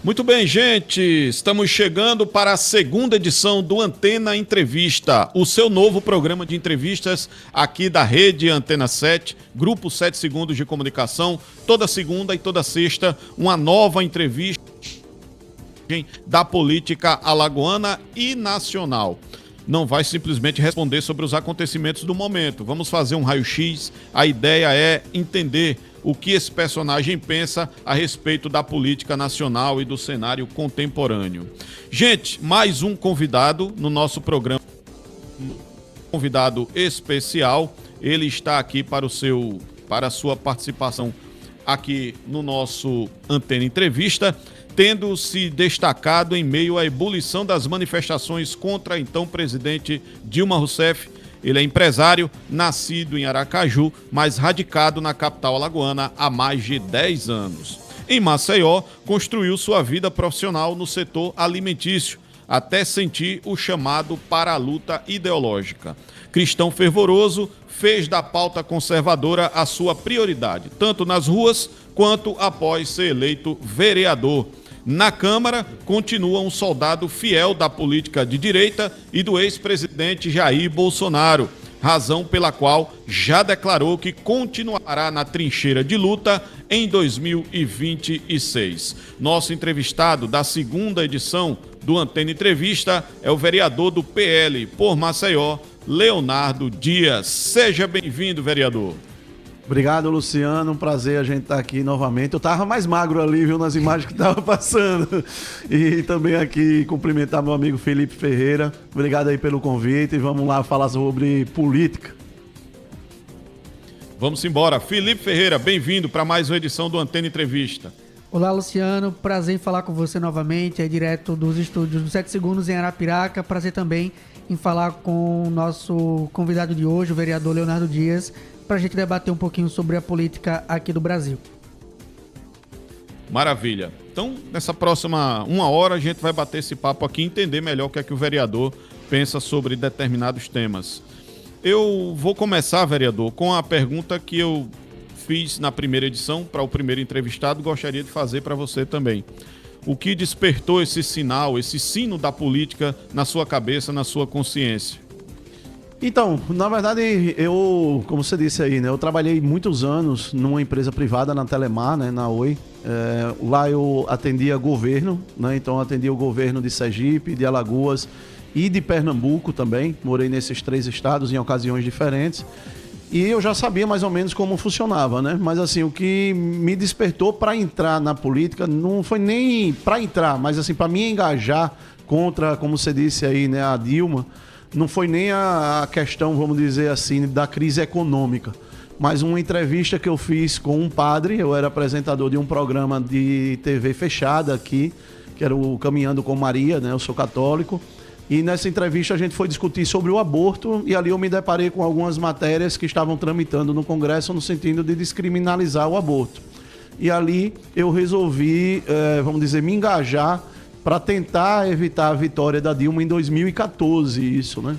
Muito bem, gente, estamos chegando para a segunda edição do Antena Entrevista, o seu novo programa de entrevistas aqui da Rede Antena 7, Grupo 7 Segundos de Comunicação, toda segunda e toda sexta, uma nova entrevista da política alagoana e nacional. Não vai simplesmente responder sobre os acontecimentos do momento, vamos fazer um raio-x, a ideia é entender o que esse personagem pensa a respeito da política nacional e do cenário contemporâneo. Gente, mais um convidado no nosso programa, convidado especial, ele está aqui para a sua participação aqui no nosso Antena Entrevista, tendo se destacado em meio à ebulição das manifestações contra então presidente Dilma Rousseff. Ele é empresário, nascido em Aracaju, mas radicado na capital alagoana há mais de 10 anos. Em Maceió, construiu sua vida profissional no setor alimentício, até sentir o chamado para a luta ideológica. Cristão fervoroso, fez da pauta conservadora a sua prioridade, tanto nas ruas quanto após ser eleito vereador. Na Câmara, continua um soldado fiel da política de direita e do ex-presidente Jair Bolsonaro, razão pela qual já declarou que continuará na trincheira de luta em 2026. Nosso entrevistado da segunda edição do Antena Entrevista é o vereador do PL por Maceió, Leonardo Dias. Seja bem-vindo, vereador. Obrigado, Luciano. Um prazer a gente estar aqui novamente. Eu estava mais magro ali, viu, nas imagens que estavam passando. E também aqui cumprimentar meu amigo Felipe Ferreira. Obrigado aí pelo convite e vamos lá falar sobre política. Vamos embora. Felipe Ferreira, bem-vindo para mais uma edição do Antena Entrevista. Olá, Luciano. Prazer em falar com você novamente, direto dos estúdios do 7 Segundos em Arapiraca. Prazer também em falar com o nosso convidado de hoje, o vereador Leonardo Dias, para a gente debater um pouquinho sobre a política aqui do Brasil. Maravilha. Então, nessa próxima uma hora, a gente vai bater esse papo aqui e entender melhor o que é que o vereador pensa sobre determinados temas. Eu vou começar, vereador, com a pergunta que eu fiz na primeira edição para o primeiro entrevistado, gostaria de fazer para você também. O que despertou esse sinal, esse sino da política na sua cabeça, na sua consciência? Então, na verdade, como você disse aí, né, eu trabalhei muitos anos numa empresa privada na Telemar, né, na Oi. Lá eu atendia governo, né, então eu atendia o governo de Sergipe, de Alagoas e de Pernambuco também. Morei nesses 3 estados em ocasiões diferentes. E eu já sabia mais ou menos como funcionava, né? Mas assim, o que me despertou para entrar na política não foi nem para entrar, mas assim, para me engajar contra, como você disse aí, né, a Dilma. Não foi nem a questão, vamos dizer assim, da crise econômica, mas uma entrevista que eu fiz com um padre. Eu era apresentador de um programa de TV fechada aqui, que era o Caminhando com Maria, né? Eu sou católico. E nessa entrevista a gente foi discutir sobre o aborto e ali eu me deparei com algumas matérias que estavam tramitando no Congresso no sentido de descriminalizar o aborto. E ali eu resolvi, vamos dizer, me engajar para tentar evitar a vitória da Dilma em 2014, isso, né?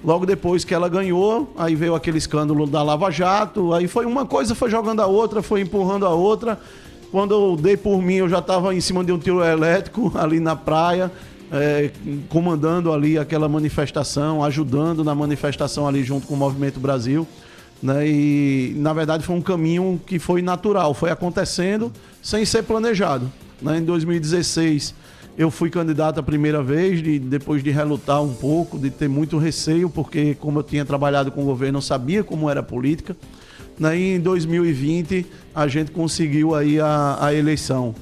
Logo depois que ela ganhou, aí veio aquele escândalo da Lava Jato, aí foi uma coisa, foi jogando a outra, foi empurrando a outra. Quando eu dei por mim, eu já estava em cima de um trio elétrico ali na praia, comandando ali aquela manifestação, ajudando na manifestação ali junto com o Movimento Brasil, né? E, na verdade, foi um caminho que foi natural, foi acontecendo sem ser planejado, né? Em 2016... eu fui candidato a primeira vez, depois de relutar um pouco, de ter muito receio, porque como eu tinha trabalhado com o governo, eu sabia como era a política. E em 2020 a gente conseguiu aí a eleição.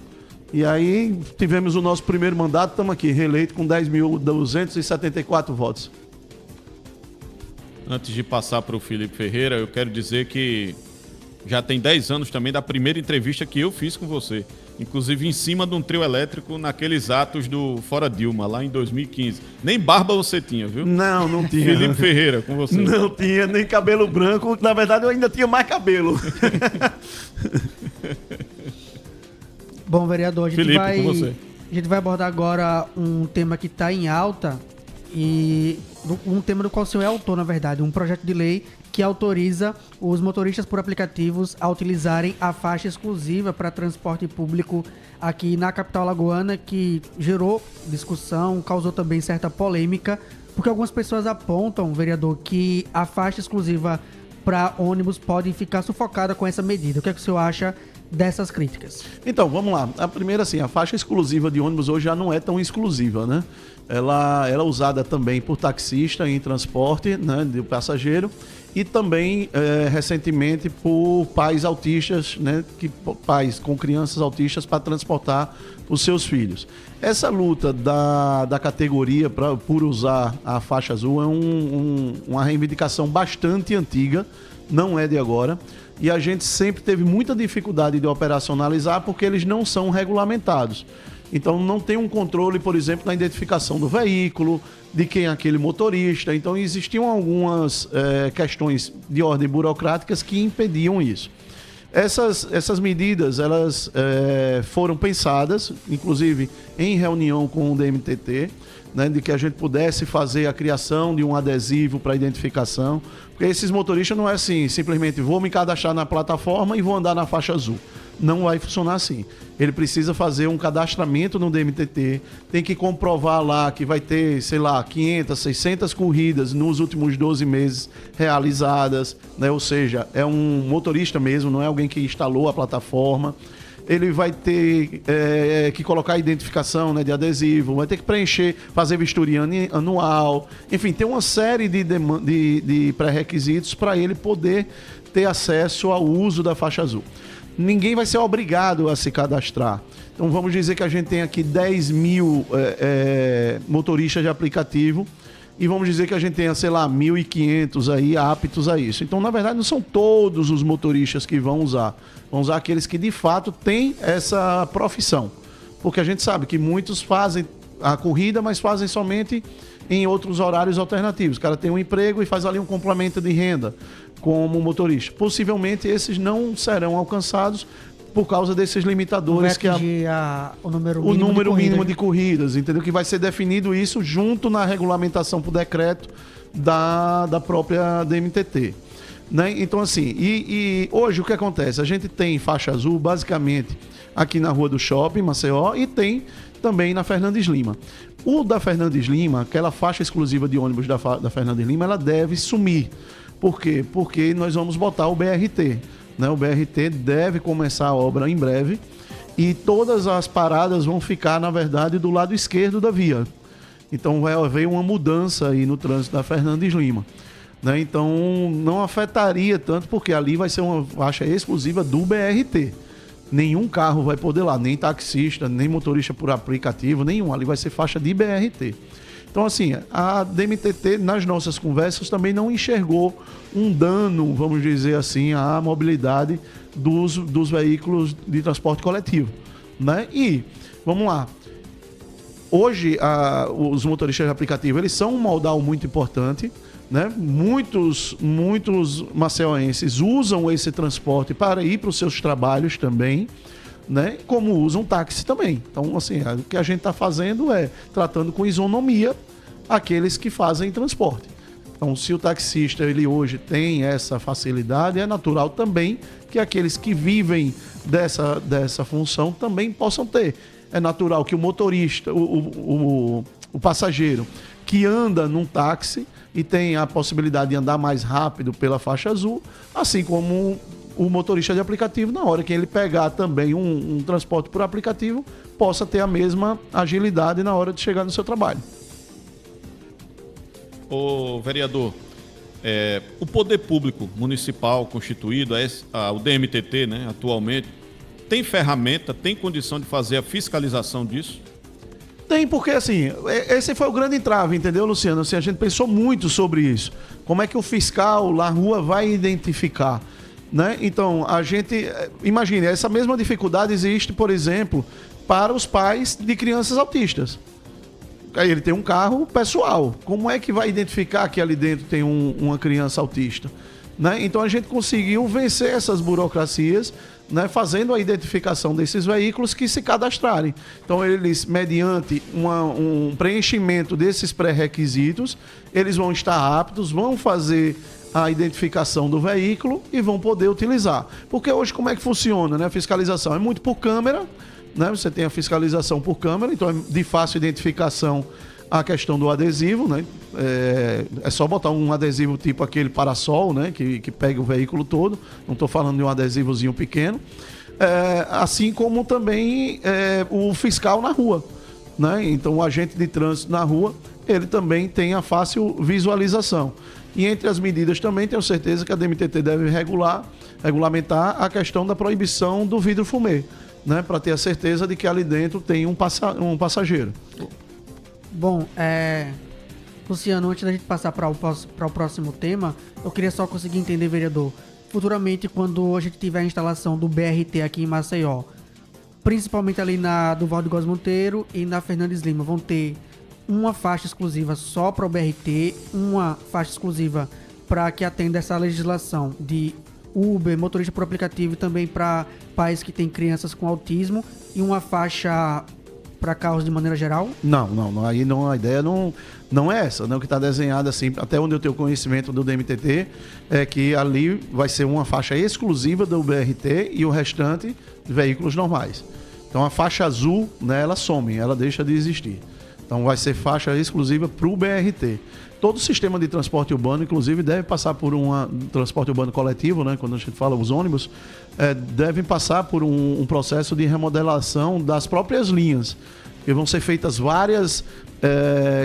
E aí tivemos o nosso primeiro mandato, estamos aqui, reeleito com 10.274 votos. Antes de passar para o Felipe Ferreira, eu quero dizer que já tem 10 anos também da primeira entrevista que eu fiz com você. Inclusive em cima de um trio elétrico naqueles atos do Fora Dilma, lá em 2015. Nem barba você tinha, viu? Não tinha. Felipe Ferreira, com você. Não tinha, nem cabelo branco. Na verdade, eu ainda tinha mais cabelo. Bom, vereador, Felipe, com você. A gente vai abordar agora um tema que está em alta e um tema do qual o senhor é autor, na verdade, um projeto de lei que autoriza os motoristas por aplicativos a utilizarem a faixa exclusiva para transporte público aqui na capital alagoana, que gerou discussão, causou também certa polêmica, porque algumas pessoas apontam, vereador, que a faixa exclusiva para ônibus pode ficar sufocada com essa medida. O que é que o senhor acha dessas críticas? Então, vamos lá. A primeira, assim, a faixa exclusiva de ônibus hoje já não é tão exclusiva, né? Ela é usada também por taxista em transporte, né, de passageiro, e também, recentemente, por pais autistas, né, pais com crianças autistas para transportar os seus filhos. Essa luta da categoria por usar a faixa azul é uma reivindicação bastante antiga, não é de agora, e a gente sempre teve muita dificuldade de operacionalizar porque eles não são regulamentados. Então não tem um controle, por exemplo, na identificação do veículo, de quem é aquele motorista. Então existiam algumas questões de ordem burocráticas que impediam isso. Essas medidas, elas foram pensadas, inclusive em reunião com o DMTT, né, de que a gente pudesse fazer a criação de um adesivo para identificação, porque esses motoristas não é assim, simplesmente vou me cadastrar na plataforma e vou andar na faixa azul. Não vai funcionar assim. Ele precisa fazer um cadastramento no DMTT, tem que comprovar lá que vai ter, sei lá, 500, 600 corridas nos últimos 12 meses realizadas, né? Ou seja, é um motorista mesmo, não é alguém que instalou a plataforma. Ele vai ter que colocar a identificação, né, de adesivo, vai ter que preencher, fazer vistoria anual, enfim, tem uma série de pré-requisitos para ele poder ter acesso ao uso da faixa azul. Ninguém vai ser obrigado a se cadastrar. Então vamos dizer que a gente tem aqui 10 mil motoristas de aplicativo e vamos dizer que a gente tenha, sei lá, 1.500 aí aptos a isso. Então, na verdade, não são todos os motoristas que vão usar. Vão usar aqueles que, de fato, têm essa profissão. Porque a gente sabe que muitos fazem a corrida, mas fazem somente em outros horários alternativos. O cara tem um emprego e faz ali um complemento de renda como motorista. Possivelmente, esses não serão alcançados por causa desses limitadores que o número mínimo de corridas, entendeu? Que vai ser definido isso junto na regulamentação por decreto da própria DMTT, né? Então assim, e hoje o que acontece? A gente tem faixa azul basicamente aqui na Rua do Shopping, Maceió, e tem também na Fernandes Lima. O da Fernandes Lima, aquela faixa exclusiva de ônibus da Fernandes Lima, ela deve sumir. Por quê? Porque nós vamos botar o BRT. Né? O BRT deve começar a obra em breve e todas as paradas vão ficar, na verdade, do lado esquerdo da via. Então vai haver uma mudança aí no trânsito da Fernandes Lima. Né? Então não afetaria tanto porque ali vai ser uma faixa exclusiva do BRT. Nenhum carro vai poder lá, nem taxista, nem motorista por aplicativo, nenhum. Ali vai ser faixa de BRT. Então, assim, a DMTT, nas nossas conversas, também não enxergou um dano, vamos dizer assim, à mobilidade dos veículos de transporte coletivo, né? E, vamos lá, hoje os motoristas de aplicativo, eles são um modal muito importante, né? Muitos maceioenses usam esse transporte para ir para os seus trabalhos também, né? Como usam táxi também. Então, assim, o que a gente está fazendo é tratando com isonomia aqueles que fazem transporte. Então, se o taxista ele hoje tem essa facilidade, é natural também que aqueles que vivem dessa função também possam ter. É natural que o motorista, o passageiro que anda num táxi e tem a possibilidade de andar mais rápido pela faixa azul, assim como o motorista de aplicativo, na hora que ele pegar também um transporte por aplicativo, possa ter a mesma agilidade na hora de chegar no seu trabalho. Ô, vereador, o poder público municipal constituído, o DMTT, né, atualmente, tem ferramenta, tem condição de fazer a fiscalização disso? Tem, porque assim, esse foi o grande entrave, entendeu, Luciano? Assim, a gente pensou muito sobre isso. Como é que o fiscal na rua vai identificar? Né? Então, a gente... Imagine, essa mesma dificuldade existe, por exemplo, para os pais de crianças autistas. Aí ele tem um carro pessoal. Como é que vai identificar que ali dentro tem uma criança autista? Né? Então, a gente conseguiu vencer essas burocracias, né, fazendo a identificação desses veículos que se cadastrarem. Então, eles, mediante um preenchimento desses pré-requisitos, eles vão estar aptos, vão fazer a identificação do veículo e vão poder utilizar. Porque hoje como é que funciona, né? A fiscalização é muito por câmera, né? Você tem a fiscalização por câmera, então é de fácil identificação a questão do adesivo, né? É só botar um adesivo tipo aquele parasol, né? Que pega o veículo todo. Não estou falando de um adesivozinho pequeno. Assim como também o fiscal na rua, né? Então o agente de trânsito na rua, ele também tem a fácil visualização. E entre as medidas também tenho certeza que a DMTT deve regulamentar a questão da proibição do vidro fumê, né? Para ter a certeza de que ali dentro tem um passageiro. Bom, Luciano, antes da gente passar para o próximo tema, eu queria só conseguir entender, vereador, futuramente quando a gente tiver a instalação do BRT aqui em Maceió, principalmente ali na do Valdo Góes Monteiro e na Fernandes Lima, vão ter uma faixa exclusiva só para o BRT, uma faixa exclusiva para que atenda essa legislação de Uber, motorista por aplicativo e também para pais que têm crianças com autismo, e uma faixa para carros de maneira geral? Não. Aí não, a ideia não é essa, né? O que está desenhado assim, até onde eu tenho conhecimento do DMTT, é que ali vai ser uma faixa exclusiva do BRT e o restante de veículos normais. Então a faixa azul, né, ela some, ela deixa de existir. Então vai ser faixa exclusiva para o BRT. Todo o sistema de transporte urbano, inclusive, deve passar por um transporte urbano coletivo, né? Quando a gente fala os ônibus, devem passar por um processo de remodelação das próprias linhas. Porque vão ser feitas várias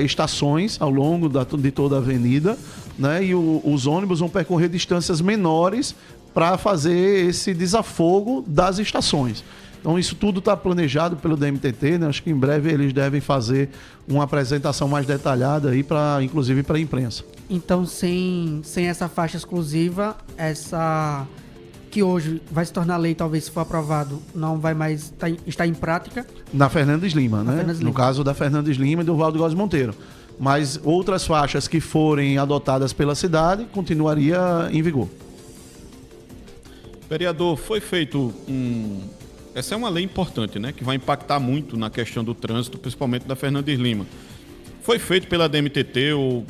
estações ao longo de toda a avenida, né? E os ônibus vão percorrer distâncias menores para fazer esse desafogo das estações. Então isso tudo está planejado pelo DMTT, né? Acho que em breve eles devem fazer uma apresentação mais detalhada aí, inclusive para a imprensa. Então sem essa faixa exclusiva, essa que hoje vai se tornar lei, talvez se for aprovado, não vai mais estar em prática? Na Fernandes Lima, né? Fernandes Lima. No caso da Fernandes Lima e do Valdo Góes Monteiro. Mas outras faixas que forem adotadas pela cidade continuaria em vigor. Vereador, foi feito Essa é uma lei importante, né? Que vai impactar muito na questão do trânsito, principalmente da Fernandes Lima. Foi feito pela DMTT ou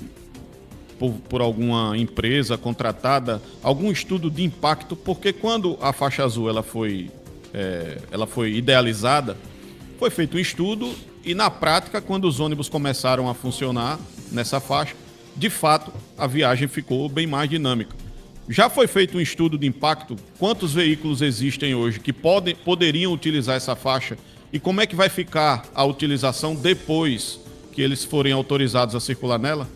por alguma empresa contratada algum estudo de impacto? Porque quando a faixa azul ela foi idealizada, foi feito um estudo e na prática, quando os ônibus começaram a funcionar nessa faixa, de fato, a viagem ficou bem mais dinâmica. Já foi feito um estudo de impacto? Quantos veículos existem hoje que poderiam utilizar essa faixa? E como é que vai ficar a utilização depois que eles forem autorizados a circular nela?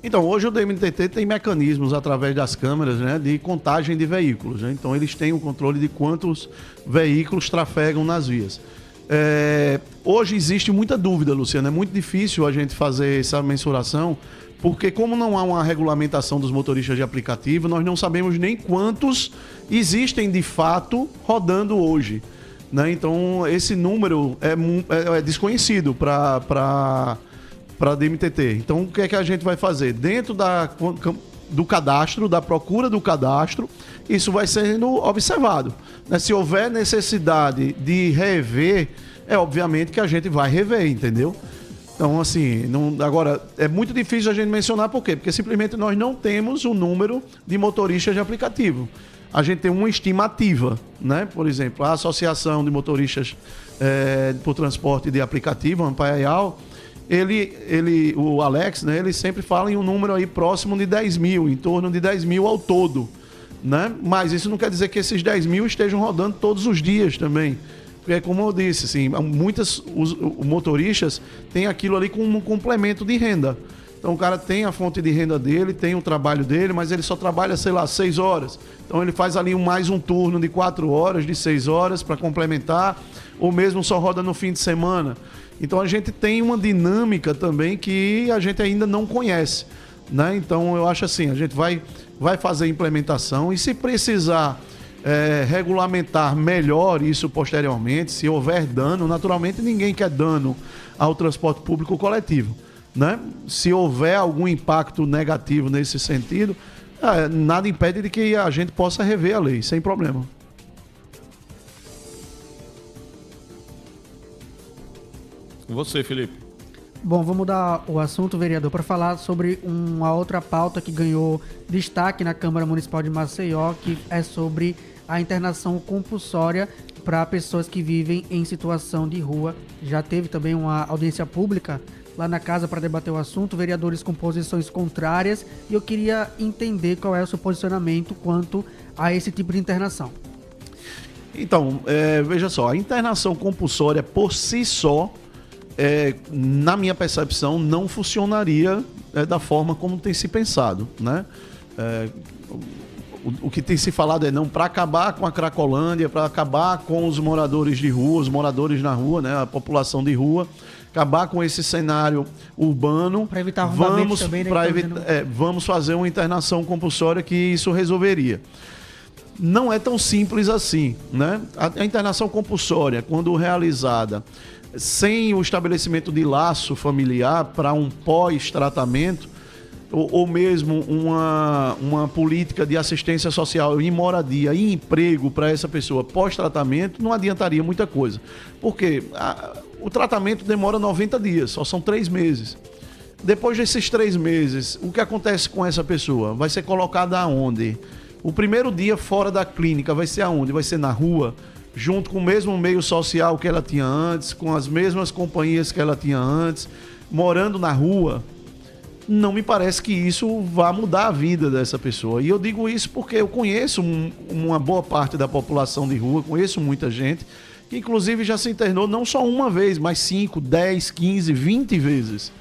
Então, hoje o DMTT tem mecanismos através das câmeras, né, de contagem de veículos, né? Então, eles têm o controle de quantos veículos trafegam nas vias. Hoje existe muita dúvida, Luciano. É muito difícil a gente fazer essa mensuração, porque como não há uma regulamentação dos motoristas de aplicativo, nós não sabemos nem quantos existem de fato rodando hoje, né? Então, esse número é desconhecido para a DMTT. Então, o que é que a gente vai fazer? Dentro do cadastro, da procura do cadastro, isso vai sendo observado, né? Se houver necessidade de rever, obviamente que a gente vai rever, entendeu? Então, assim, agora, é muito difícil a gente mencionar por quê? Porque simplesmente nós não temos o número de motoristas de aplicativo. A gente tem uma estimativa, né? Por exemplo, a Associação de Motoristas por Transporte de Aplicativo, a AMPAEAL, o Alex, né? Ele sempre fala em um número aí próximo de 10 mil, em torno de 10 mil ao todo, né? Mas isso não quer dizer que esses 10 mil estejam rodando todos os dias também. Porque, como eu disse, assim, muitos motoristas têm aquilo ali como um complemento de renda. Então, o cara tem a fonte de renda dele, tem o trabalho dele, mas ele só trabalha, 6 horas. Então, ele faz ali mais um turno de 4 horas, de 6 horas para complementar, ou mesmo só roda no fim de semana. Então, a gente tem uma dinâmica também que a gente ainda não conhece, né? Então, eu acho assim, a gente vai fazer a implementação e se precisar regulamentar melhor isso posteriormente, se houver dano, naturalmente ninguém quer dano ao transporte público coletivo, né? Se houver algum impacto negativo nesse sentido, nada impede de que a gente possa rever a lei, sem problema. Você, Felipe. Bom, vamos mudar o assunto, vereador, para falar sobre uma outra pauta que ganhou destaque na Câmara Municipal de Maceió, que é sobre a internação compulsória para pessoas que vivem em situação de rua. Já teve também uma audiência pública lá na casa para debater o assunto, vereadores com posições contrárias, e eu queria entender qual é o seu posicionamento quanto a esse tipo de internação. Então, veja só, a internação compulsória por si só, na minha percepção, não funcionaria da forma como tem se pensado, né? O que tem se falado não para acabar com a Cracolândia, para acabar com os moradores de rua, os moradores na rua, né? A população de rua, acabar com esse cenário urbano. Para evitar arrumbamentos também, né? Vamos fazer uma internação compulsória que isso resolveria. Não é tão simples assim, né? A internação compulsória, quando realizada sem o estabelecimento de laço familiar para um pós-tratamento, ou mesmo uma política de assistência social em moradia e emprego para essa pessoa pós-tratamento, não adiantaria muita coisa. Porque o tratamento demora 90 dias, só são 3 meses. Depois desses 3 meses, o que acontece com essa pessoa? Vai ser colocada aonde? O primeiro dia fora da clínica vai ser aonde? Vai ser na rua, junto com o mesmo meio social que ela tinha antes, com as mesmas companhias que ela tinha antes, morando na rua. Não me parece que isso vá mudar a vida dessa pessoa. E eu digo isso porque eu conheço uma boa parte da população de rua, conheço muita gente, que inclusive já se internou não só uma vez, mas 5, 10, 15, 20 vezes.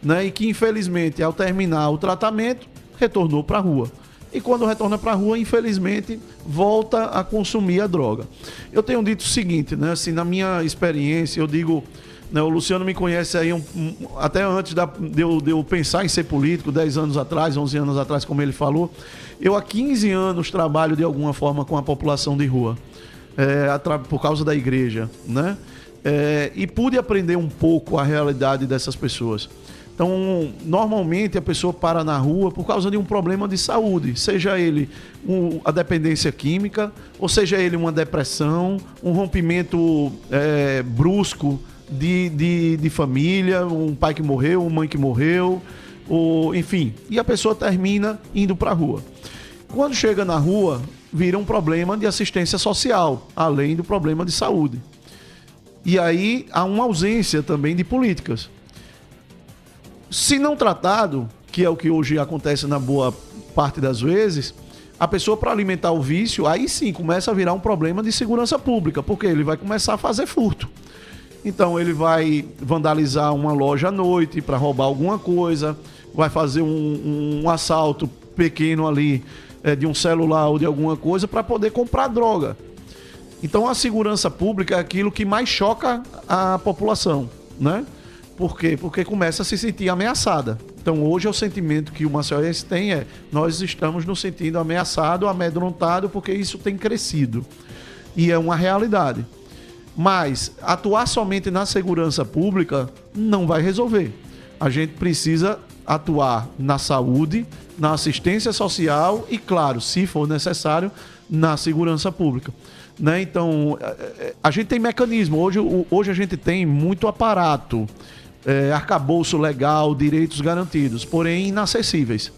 Né? E que infelizmente, ao terminar o tratamento, retornou para a rua. E quando retorna para a rua, infelizmente, volta a consumir a droga. Eu tenho dito o seguinte, né? Assim, na minha experiência, eu digo, né, o Luciano me conhece aí até antes de eu pensar em ser político, 10 anos atrás, 11 anos atrás, como ele falou. Eu há 15 anos trabalho de alguma forma com a população de rua, por causa da igreja, né? E pude aprender um pouco a realidade dessas pessoas. Então, normalmente a pessoa para na rua por causa de um problema de saúde, seja ele a dependência química, ou seja ele uma depressão, um rompimento brusco de família, um pai que morreu, uma mãe que morreu, enfim. E a pessoa termina indo para a rua. Quando chega na rua, vira um problema de assistência social, além do problema de saúde. E aí há uma ausência também de políticas. Se não tratado, que é o que hoje acontece na boa parte das vezes, a pessoa, para alimentar o vício, aí sim começa a virar um problema de segurança pública, porque ele vai começar a fazer furto. Então ele vai vandalizar uma loja à noite para roubar alguma coisa, vai fazer um assalto pequeno ali de um celular ou de alguma coisa para poder comprar droga. Então a segurança pública é aquilo que mais choca a população, né? Por quê? Porque começa a se sentir ameaçada. Então hoje o sentimento que o maceioense tem nós estamos nos sentindo ameaçado, amedrontado, porque isso tem crescido. E é uma realidade. Mas atuar somente na segurança pública não vai resolver. A gente precisa atuar na saúde, na assistência social e, claro, se for necessário, na segurança pública. Né? Então, a gente tem mecanismo. Hoje a gente tem muito aparato, arcabouço legal, direitos garantidos, porém inacessíveis.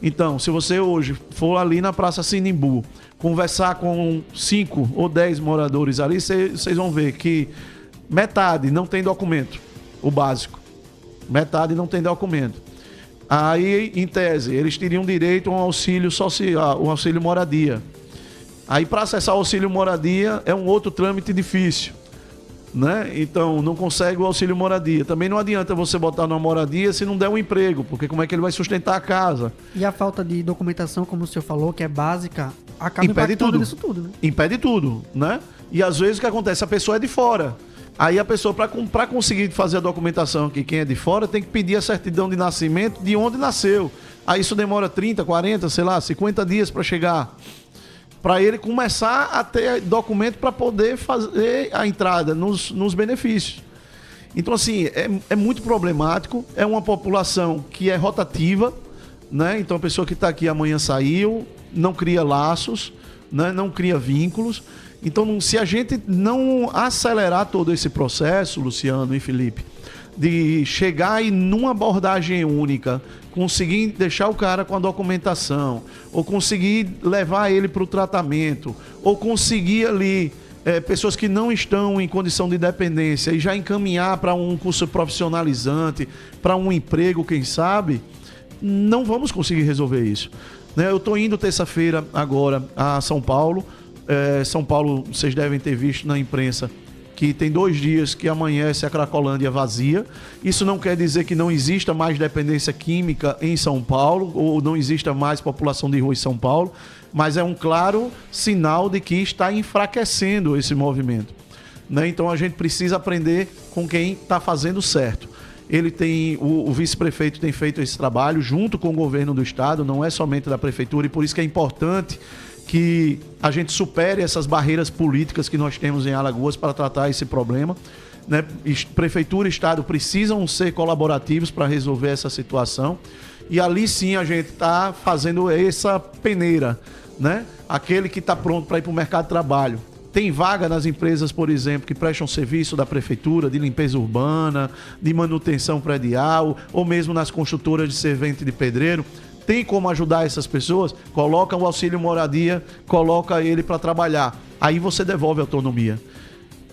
Então, se você hoje for ali na Praça Sinimbu, conversar com 5 ou 10 moradores ali, vocês vão ver que metade não tem documento, o básico. Metade não tem documento. Aí, em tese, eles teriam direito a um auxílio social, um auxílio moradia. Aí, para acessar o auxílio moradia, é um outro trâmite difícil. Né? Então, não consegue o auxílio moradia. Também não adianta você botar numa moradia se não der um emprego, porque como é que ele vai sustentar a casa? E a falta de documentação, como o senhor falou, que é básica, acaba impactando nisso tudo, né? Impede tudo, né? E às vezes o que acontece? A pessoa é de fora. Aí a pessoa, para conseguir fazer a documentação aqui, quem é de fora, tem que pedir a certidão de nascimento de onde nasceu. Aí isso demora 30, 40, sei lá, 50 dias para chegar. Para ele começar a ter documento para poder fazer a entrada nos benefícios. Então, assim, é muito problemático. É uma população que é rotativa, né? Então, a pessoa que está aqui amanhã saiu, não cria laços, né? Não cria vínculos. Então, se a gente não acelerar todo esse processo, Luciano e Felipe, de chegar e numa abordagem única, conseguir deixar o cara com a documentação, ou conseguir levar ele para o tratamento, ou conseguir ali pessoas que não estão em condição de dependência e já encaminhar para um curso profissionalizante, para um emprego, quem sabe, não vamos conseguir resolver isso. Eu estou indo terça-feira agora a São Paulo. São Paulo, vocês devem ter visto na imprensa, que tem 2 dias que amanhece a Cracolândia vazia. Isso não quer dizer que não exista mais dependência química em São Paulo, ou não exista mais população de rua em São Paulo, mas é um claro sinal de que está enfraquecendo esse movimento. Então a gente precisa aprender com quem está fazendo certo. O vice-prefeito tem feito esse trabalho junto com o governo do estado, não é somente da prefeitura, e por isso que é importante que a gente supere essas barreiras políticas que nós temos em Alagoas para tratar esse problema. Prefeitura e Estado precisam ser colaborativos para resolver essa situação. E ali sim a gente está fazendo essa peneira, aquele que está pronto para ir para o mercado de trabalho. Tem vaga nas empresas, por exemplo, que prestam serviço da prefeitura, de limpeza urbana, de manutenção predial, ou mesmo nas construtoras de servente de pedreiro. Tem como ajudar essas pessoas? Coloca o auxílio moradia, coloca ele para trabalhar. Aí você devolve a autonomia.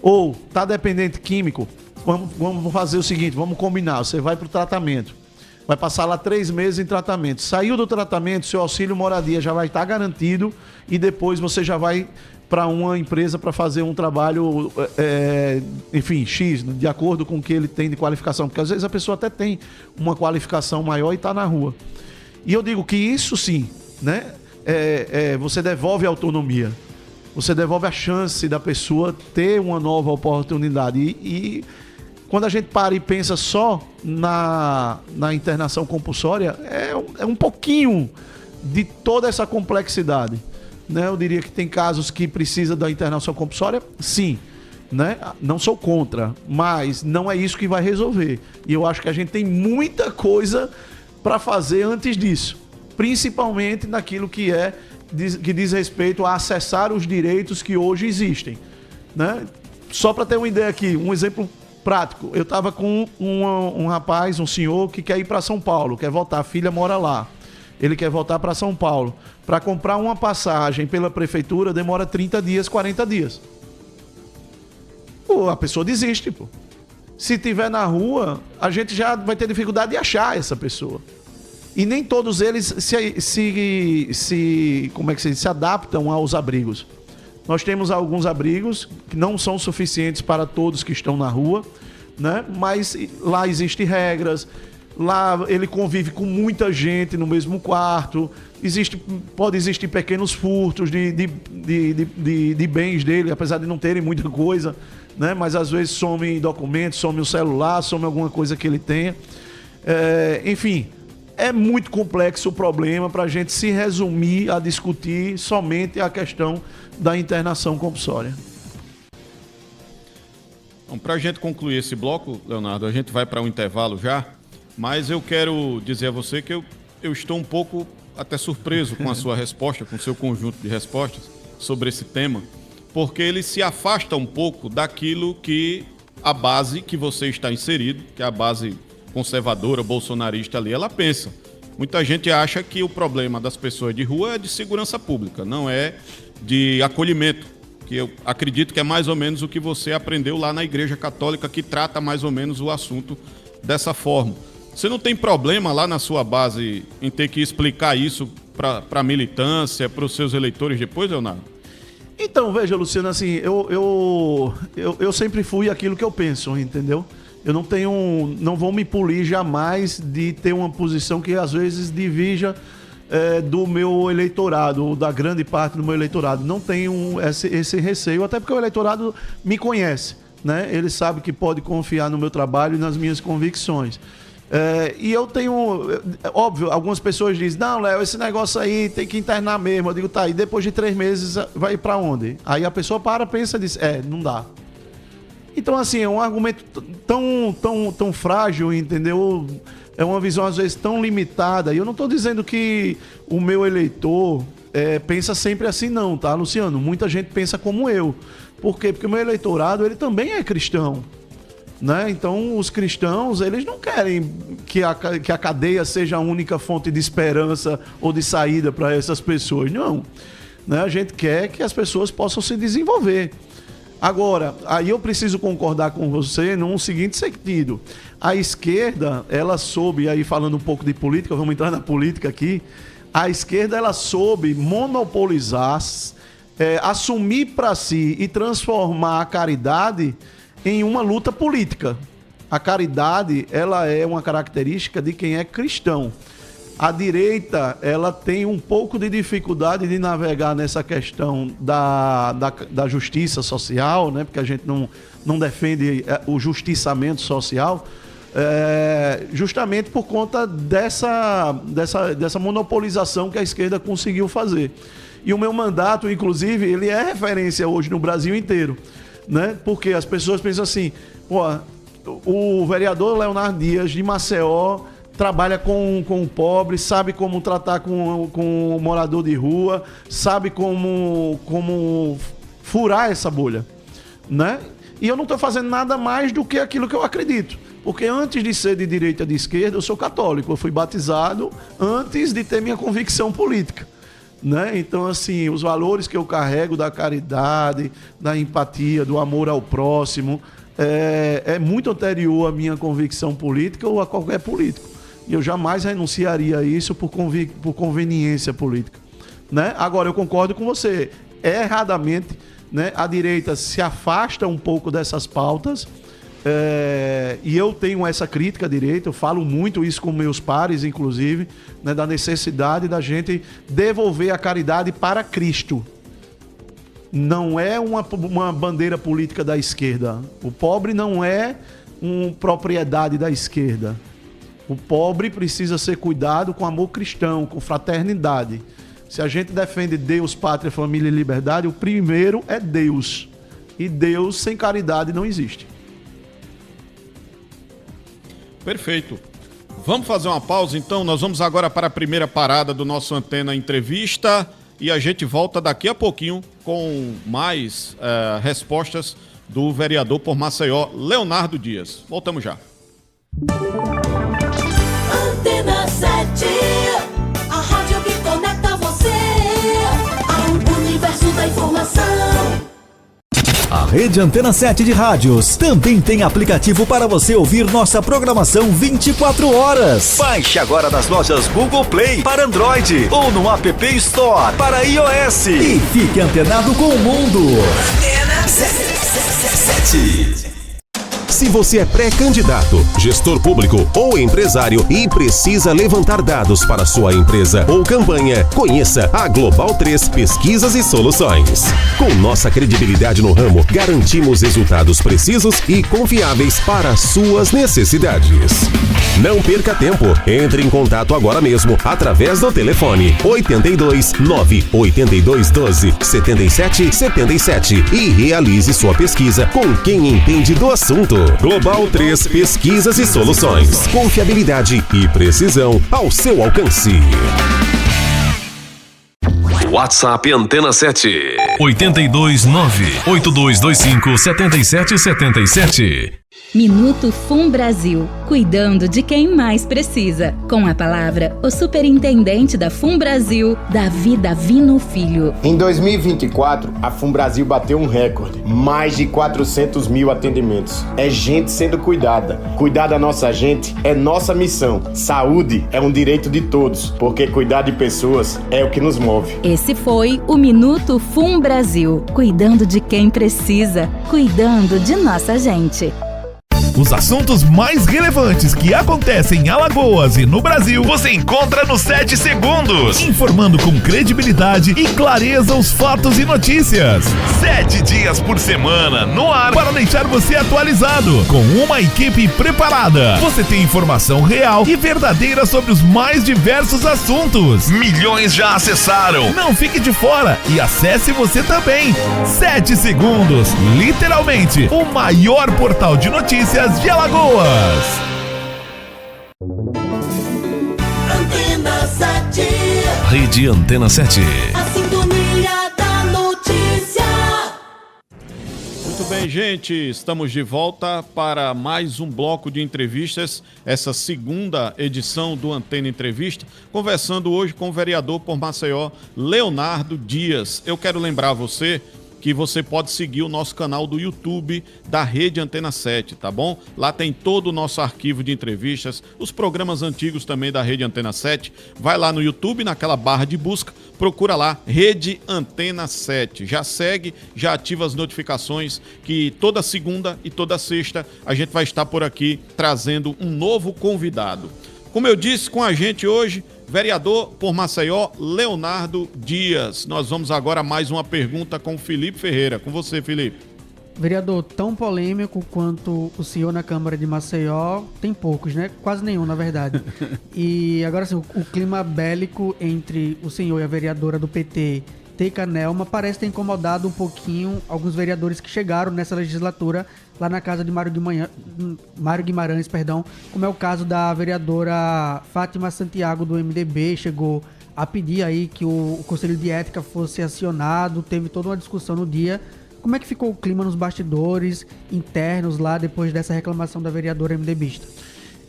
Ou está dependente químico, vamos fazer o seguinte, vamos combinar. Você vai para o tratamento, vai passar lá 3 meses em tratamento. Saiu do tratamento, seu auxílio moradia já vai estar garantido e depois você já vai para uma empresa para fazer um trabalho, enfim, X, de acordo com o que ele tem de qualificação. Porque às vezes a pessoa até tem uma qualificação maior e está na rua. E eu digo que isso sim, você devolve a autonomia, você devolve a chance da pessoa ter uma nova oportunidade. E quando a gente para e pensa só na internação compulsória, é um pouquinho de toda essa complexidade. Eu diria que tem casos que precisa da internação compulsória, sim. Não sou contra, mas não é isso que vai resolver. E eu acho que a gente tem muita coisa para fazer antes disso, principalmente naquilo que diz respeito a acessar os direitos que hoje existem. Só para ter uma ideia aqui, um exemplo prático, eu estava com um rapaz, um senhor que quer ir para São Paulo, quer voltar, a filha mora lá, ele quer voltar para São Paulo, para comprar uma passagem pela prefeitura demora 30 dias, 40 dias. A pessoa desiste, Se tiver na rua, a gente já vai ter dificuldade de achar essa pessoa. E nem todos eles se adaptam aos abrigos. Nós temos alguns abrigos que não são suficientes para todos que estão na rua, mas lá existem regras, lá ele convive com muita gente no mesmo quarto, pode existir pequenos furtos de bens dele, apesar de não terem muita coisa, mas às vezes some documentos, some o celular, some alguma coisa que ele tenha. Enfim, é muito complexo o problema para a gente se resumir a discutir somente a questão da internação compulsória. Para a gente concluir esse bloco, Leonardo, a gente vai para um intervalo já, mas eu quero dizer a você que eu estou um pouco até surpreso com a sua resposta, com o seu conjunto de respostas sobre esse tema, porque ele se afasta um pouco daquilo que a base que você está inserido, que é a base conservadora, bolsonarista ali, ela pensa. Muita gente acha que o problema das pessoas de rua é de segurança pública, não é de acolhimento, que eu acredito que é mais ou menos o que você aprendeu lá na Igreja Católica, que trata mais ou menos o assunto dessa forma. Você não tem problema lá na sua base em ter que explicar isso para a militância, para os seus eleitores depois, Leonardo? Então, veja, Luciano, assim, eu sempre fui aquilo que eu penso, entendeu? Eu não vou me polir jamais de ter uma posição que às vezes divija do meu eleitorado, ou da grande parte do meu eleitorado. Não tenho esse receio, até porque o eleitorado me conhece, Ele sabe que pode confiar no meu trabalho e nas minhas convicções. E eu tenho... Óbvio, algumas pessoas dizem, não, Léo, esse negócio aí tem que internar mesmo. Eu digo, tá, e depois de 3 meses vai pra onde? Aí a pessoa pensa e diz, não dá. Então, assim, é um argumento tão frágil, entendeu? É uma visão, às vezes, tão limitada. E eu não estou dizendo que o meu eleitor pensa sempre assim não, tá, Luciano? Muita gente pensa como eu. Por quê? Porque o meu eleitorado, ele também é cristão. Né? Então, os cristãos, eles não querem que a cadeia seja a única fonte de esperança ou de saída para essas pessoas, não. Né? A gente quer que as pessoas possam se desenvolver. Agora, aí eu preciso concordar com você num seguinte sentido. A esquerda, ela soube, aí falando um pouco de política, vamos entrar na política aqui, a esquerda, ela soube monopolizar, assumir para si e transformar a caridade em uma luta política. A caridade, ela é uma característica de quem é cristão. A direita, ela tem um pouco de dificuldade de navegar nessa questão da justiça social, né? Porque a gente não defende o justiçamento social, justamente por conta dessa monopolização que a esquerda conseguiu fazer. E o meu mandato, inclusive, ele é referência hoje no Brasil inteiro. Né? Porque as pessoas pensam assim, o vereador Leonardo Dias de Maceió trabalha com o pobre, sabe como tratar com o morador de rua, sabe como furar essa bolha, né? E eu não estou fazendo nada mais do que aquilo que eu acredito, porque antes de ser de direita ou de esquerda, eu sou católico, eu fui batizado antes de ter minha convicção política. Né? Então, assim, os valores que eu carrego da caridade, da empatia, do amor ao próximo, é muito anterior à minha convicção política ou a qualquer político. E eu jamais renunciaria a isso por conveniência política. Né? Agora, eu concordo com você. Erradamente, né, a direita se afasta um pouco dessas pautas. E eu tenho essa crítica à direita, eu falo muito isso com meus pares, inclusive, né, da necessidade da gente devolver a caridade para Cristo. Não é uma bandeira política da esquerda. O pobre não é uma propriedade da esquerda. O pobre precisa ser cuidado com amor cristão, com fraternidade. Se a gente defende Deus, pátria, família e liberdade, o primeiro é Deus. E Deus sem caridade não existe. Perfeito. Vamos fazer uma pausa, então. Nós vamos agora para a primeira parada do nosso Antena Entrevista e a gente volta daqui a pouquinho com mais respostas do vereador por Maceió, Leonardo Dias. Voltamos já. Antena 7, a rádio que conecta você ao universo da informação. A rede Antena 7 de rádios também tem aplicativo para você ouvir nossa programação 24 horas. Baixe agora nas lojas Google Play para Android ou no App Store para iOS. E fique antenado com o mundo. Antena 7. Se você é pré-candidato, gestor público ou empresário e precisa levantar dados para sua empresa ou campanha, conheça a Global 3 Pesquisas e Soluções. Com nossa credibilidade no ramo, garantimos resultados precisos e confiáveis para suas necessidades. Não perca tempo. Entre em contato agora mesmo através do telefone 82 982 12 77 77 e realize sua pesquisa com quem entende do assunto. Global 3 Pesquisas e Soluções. Confiabilidade e precisão ao seu alcance. WhatsApp Antena 7 829-8225-7777. Minuto Fum Brasil, cuidando de quem mais precisa. Com a palavra, o superintendente da Fum Brasil, Davi Davino Filho. Em 2024, a Fum Brasil bateu um recorde. Mais de 400 mil atendimentos. É gente sendo cuidada. Cuidar da nossa gente é nossa missão. Saúde é um direito de todos, porque cuidar de pessoas é o que nos move. Esse foi o Minuto Fum Brasil, cuidando de quem precisa, cuidando de nossa gente. Os assuntos mais relevantes que acontecem em Alagoas e no Brasil, você encontra no 7 Segundos. Informando com credibilidade e clareza os fatos e notícias. 7 dias por semana, no ar, para deixar você atualizado. Com uma equipe preparada. Você tem informação real e verdadeira sobre os mais diversos assuntos. Milhões já acessaram. Não fique de fora e acesse você também. 7 Segundos, literalmente, o maior portal de notícias de Alagoas. Antena Antena 7. Rede Antena 7. A sintonia da notícia. Muito bem, gente, estamos de volta para mais um bloco de entrevistas, essa segunda edição do Antena Entrevista, conversando hoje com o vereador por Maceió, Leonardo Dias. Eu quero lembrar você que você pode seguir o nosso canal do YouTube da Rede Antena 7, tá bom? Lá tem todo o nosso arquivo de entrevistas, os programas antigos também da Rede Antena 7. Vai lá no YouTube, naquela barra de busca, procura lá, Rede Antena 7. Já segue, já ativa as notificações, que toda segunda e toda sexta a gente vai estar por aqui trazendo um novo convidado. Como eu disse, com a gente hoje, vereador por Maceió, Leonardo Dias. Nós vamos agora a mais uma pergunta com o Felipe Ferreira. Com você, Felipe. Vereador, tão polêmico quanto o senhor na Câmara de Maceió, tem poucos, né? Quase nenhum, na verdade. E agora sim, o clima bélico entre o senhor e a vereadora do PT, Teica Nelma, parece ter incomodado um pouquinho alguns vereadores que chegaram nessa legislatura lá na casa de Mário Guimarães, como é o caso da vereadora Fátima Santiago do MDB, chegou a pedir aí que o Conselho de Ética fosse acionado, teve toda uma discussão no dia. Como é que ficou o clima nos bastidores internos lá depois dessa reclamação da vereadora MDBista?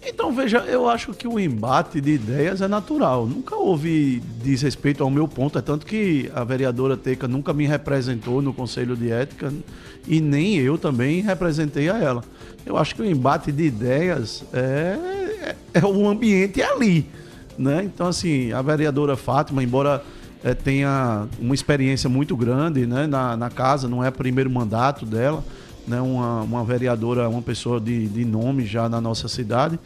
Então, veja, eu acho que o embate de ideias é natural. Nunca houve desrespeito ao meu ponto, é tanto que a vereadora Teica nunca me representou no Conselho de Ética e nem eu também representei a ela. Eu acho que o embate de ideias é o ambiente ali, né? Então, assim, a vereadora Fátima, embora tenha uma experiência muito grande, né, na casa, não é o primeiro mandato dela, né, uma vereadora, uma pessoa de nome já na nossa cidade,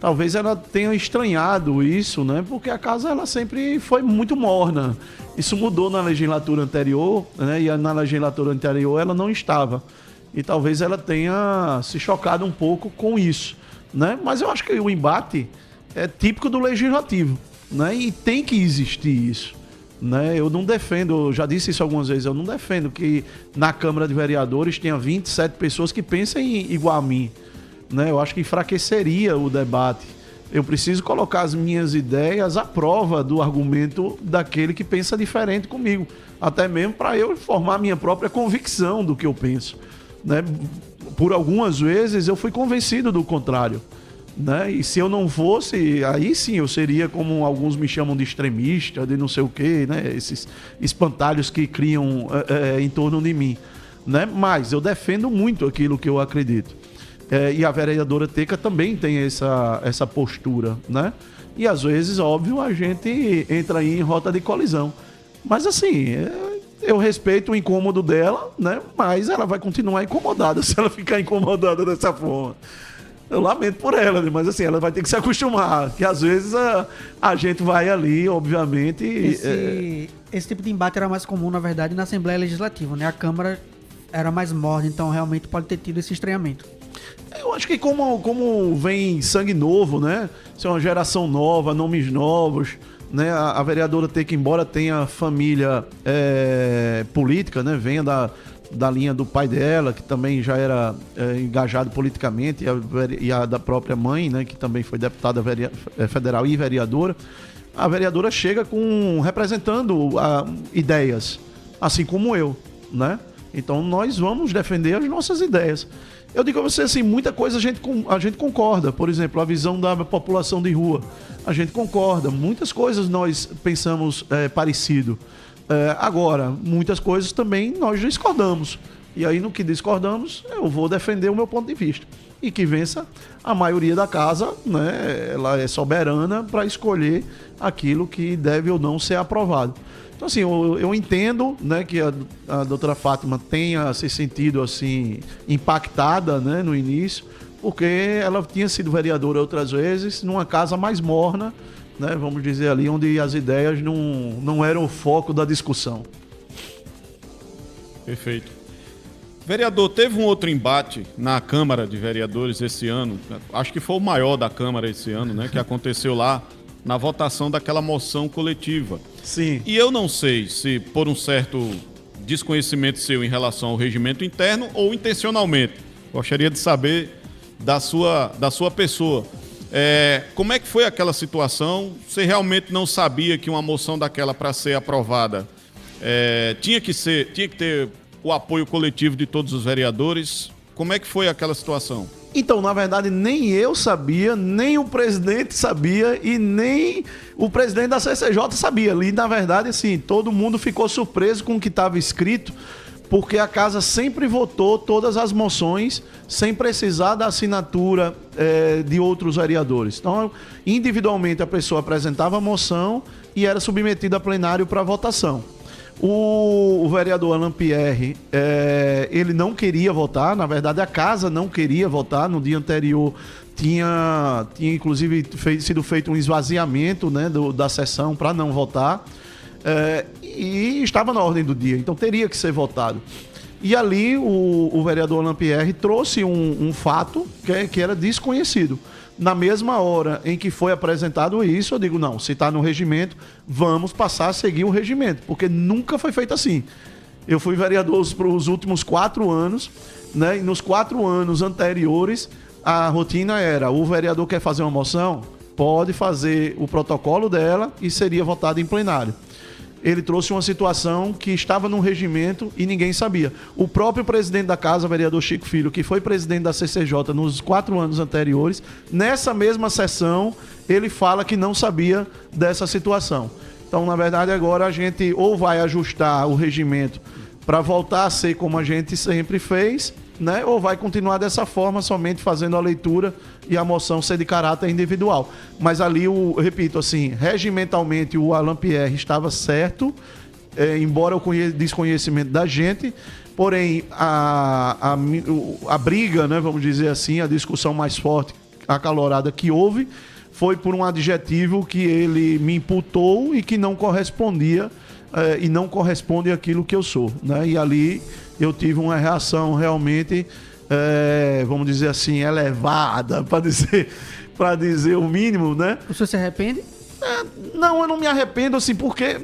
talvez ela tenha estranhado isso, né, porque a casa ela sempre foi muito morna. Isso mudou na legislatura anterior, né, e na legislatura anterior ela não estava. E talvez ela tenha se chocado um pouco com isso, né? Mas eu acho que o embate é típico do legislativo, né, e tem que existir isso. Né? Eu não defendo, eu já disse isso algumas vezes, eu não defendo que na Câmara de Vereadores tenha 27 pessoas que pensem igual a mim. Né? Eu acho que enfraqueceria o debate. Eu preciso colocar as minhas ideias à prova do argumento daquele que pensa diferente comigo. Até mesmo para eu formar minha própria convicção do que eu penso. Né? Por algumas vezes eu fui convencido do contrário. Né? E se eu não fosse, aí sim eu seria como alguns me chamam de extremista, de não sei o quê, né? Esses espantalhos que criam em torno de mim, né? Mas eu defendo muito aquilo que eu acredito. E a vereadora Teica também tem essa postura, né? E às vezes, óbvio, a gente entra aí em rota de colisão. Mas assim, eu respeito o incômodo dela, né? Mas ela vai continuar incomodada se ela ficar incomodada dessa forma. Eu lamento por ela, mas assim, ela vai ter que se acostumar, que às vezes a gente vai ali, obviamente... Esse tipo de embate era mais comum, na verdade, na Assembleia Legislativa, né? A Câmara era mais morna, então realmente pode ter tido esse estranhamento. Eu acho que como vem sangue novo, né? Se é uma geração nova, nomes novos, né? A vereadora Teica, embora tenha família política, né? Venha da linha do pai dela, que também já era engajado politicamente, e a da própria mãe, né, que também foi deputada federal e vereadora. A vereadora chega representando ideias, assim como eu, né? Então nós vamos defender as nossas ideias. Eu digo a você assim, muita coisa a gente concorda. Por exemplo, a visão da população de rua, a gente concorda. Muitas coisas nós pensamos parecido. Agora, muitas coisas também nós discordamos. E aí, no que discordamos, eu vou defender o meu ponto de vista. E que vença a maioria da casa, né? Ela é soberana para escolher aquilo que deve ou não ser aprovado. Então, assim, eu entendo, né, que a doutora Fátima tenha se sentido assim, impactada, né, no início, porque ela tinha sido vereadora outras vezes, numa casa mais morna, né, vamos dizer ali, onde as ideias não eram o foco da discussão. Perfeito. Vereador, teve um outro embate na Câmara de Vereadores esse ano, acho que foi o maior da Câmara esse ano, né, que aconteceu lá na votação daquela moção coletiva. Sim. E eu não sei se por um certo desconhecimento seu em relação ao regimento interno ou intencionalmente. Gostaria de saber da sua pessoa. Como é que foi aquela situação? Você realmente não sabia que uma moção daquela, para ser aprovada, tinha que ter o apoio coletivo de todos os vereadores? Como é que foi aquela situação? Então, na verdade, nem eu sabia, nem o presidente sabia e nem o presidente da CCJ sabia. Ali, na verdade, assim, todo mundo ficou surpreso com o que estava escrito, porque a casa sempre votou todas as moções sem precisar da assinatura de outros vereadores. Então, individualmente, a pessoa apresentava a moção e era submetida a plenário para votação. O vereador Alain Pierre, ele não queria votar, na verdade a casa não queria votar. No dia anterior tinha inclusive sido feito um esvaziamento, né, da sessão para não votar, e estava na ordem do dia, então teria que ser votado. E ali o vereador Alain Pierre trouxe um fato que era desconhecido. Na mesma hora em que foi apresentado isso, eu digo, não, se está no regimento, vamos passar a seguir o regimento, porque nunca foi feito assim. Eu fui vereador para os últimos 4 anos, né? E nos 4 anos anteriores, a rotina era, o vereador quer fazer uma moção, pode fazer o protocolo dela e seria votado em plenário. Ele trouxe uma situação que estava no regimento e ninguém sabia. O próprio presidente da casa, o vereador Chico Filho, que foi presidente da CCJ nos 4 anos anteriores, nessa mesma sessão, ele fala que não sabia dessa situação. Então, na verdade, agora a gente ou vai ajustar o regimento para voltar a ser como a gente sempre fez, né? Ou vai continuar dessa forma, somente fazendo a leitura e a moção ser de caráter individual. Mas ali, repito, assim, regimentalmente o Alain Pierre estava certo, embora o desconhecimento da gente, porém a briga, né, vamos dizer assim, a discussão mais forte, acalorada que houve, foi por um adjetivo que ele me imputou e que não correspondia, e não corresponde àquilo que eu sou, né? E ali eu tive uma reação realmente, vamos dizer assim, elevada, para dizer o mínimo, né? O senhor se arrepende? Não, eu não me arrependo, assim, porque...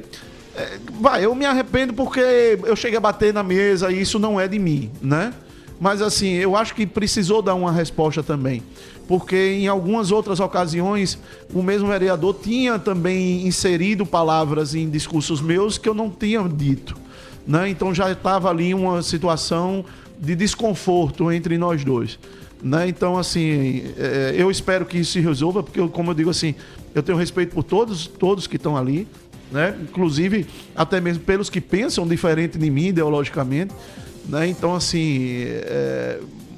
eu me arrependo porque eu cheguei a bater na mesa e isso não é de mim, né? Mas, assim, eu acho que precisou dar uma resposta também. Porque em algumas outras ocasiões, o mesmo vereador tinha também inserido palavras em discursos meus que eu não tinha dito, né? Então já estava ali uma situação de desconforto entre nós dois, né? Então, assim, eu espero que isso se resolva, porque, como eu digo assim, eu tenho respeito por todos que estão ali, né? Inclusive até mesmo pelos que pensam diferente de mim ideologicamente, né? Então, assim,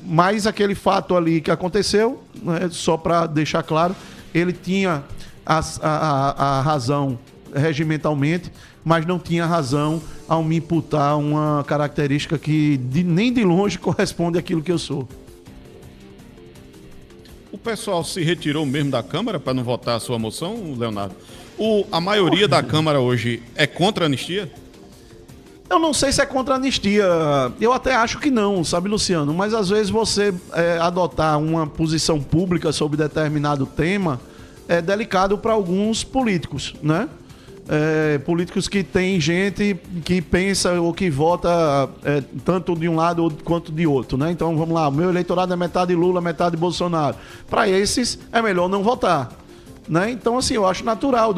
mas aquele fato ali que aconteceu, né, só para deixar claro, ele tinha a razão regimentalmente, mas não tinha razão ao me imputar uma característica que nem de longe corresponde àquilo que eu sou. O pessoal se retirou mesmo da Câmara para não votar a sua moção, Leonardo? A maioria da Câmara hoje é contra a anistia? Eu não sei se é contra a anistia, eu até acho que não, sabe, Luciano? Mas às vezes você adotar uma posição pública sobre determinado tema é delicado para alguns políticos, né? Políticos que tem gente que pensa ou que vota tanto de um lado quanto de outro, né? Então vamos lá, o meu eleitorado é metade Lula, metade Bolsonaro. Para esses é melhor não votar, né? Então, assim, eu acho natural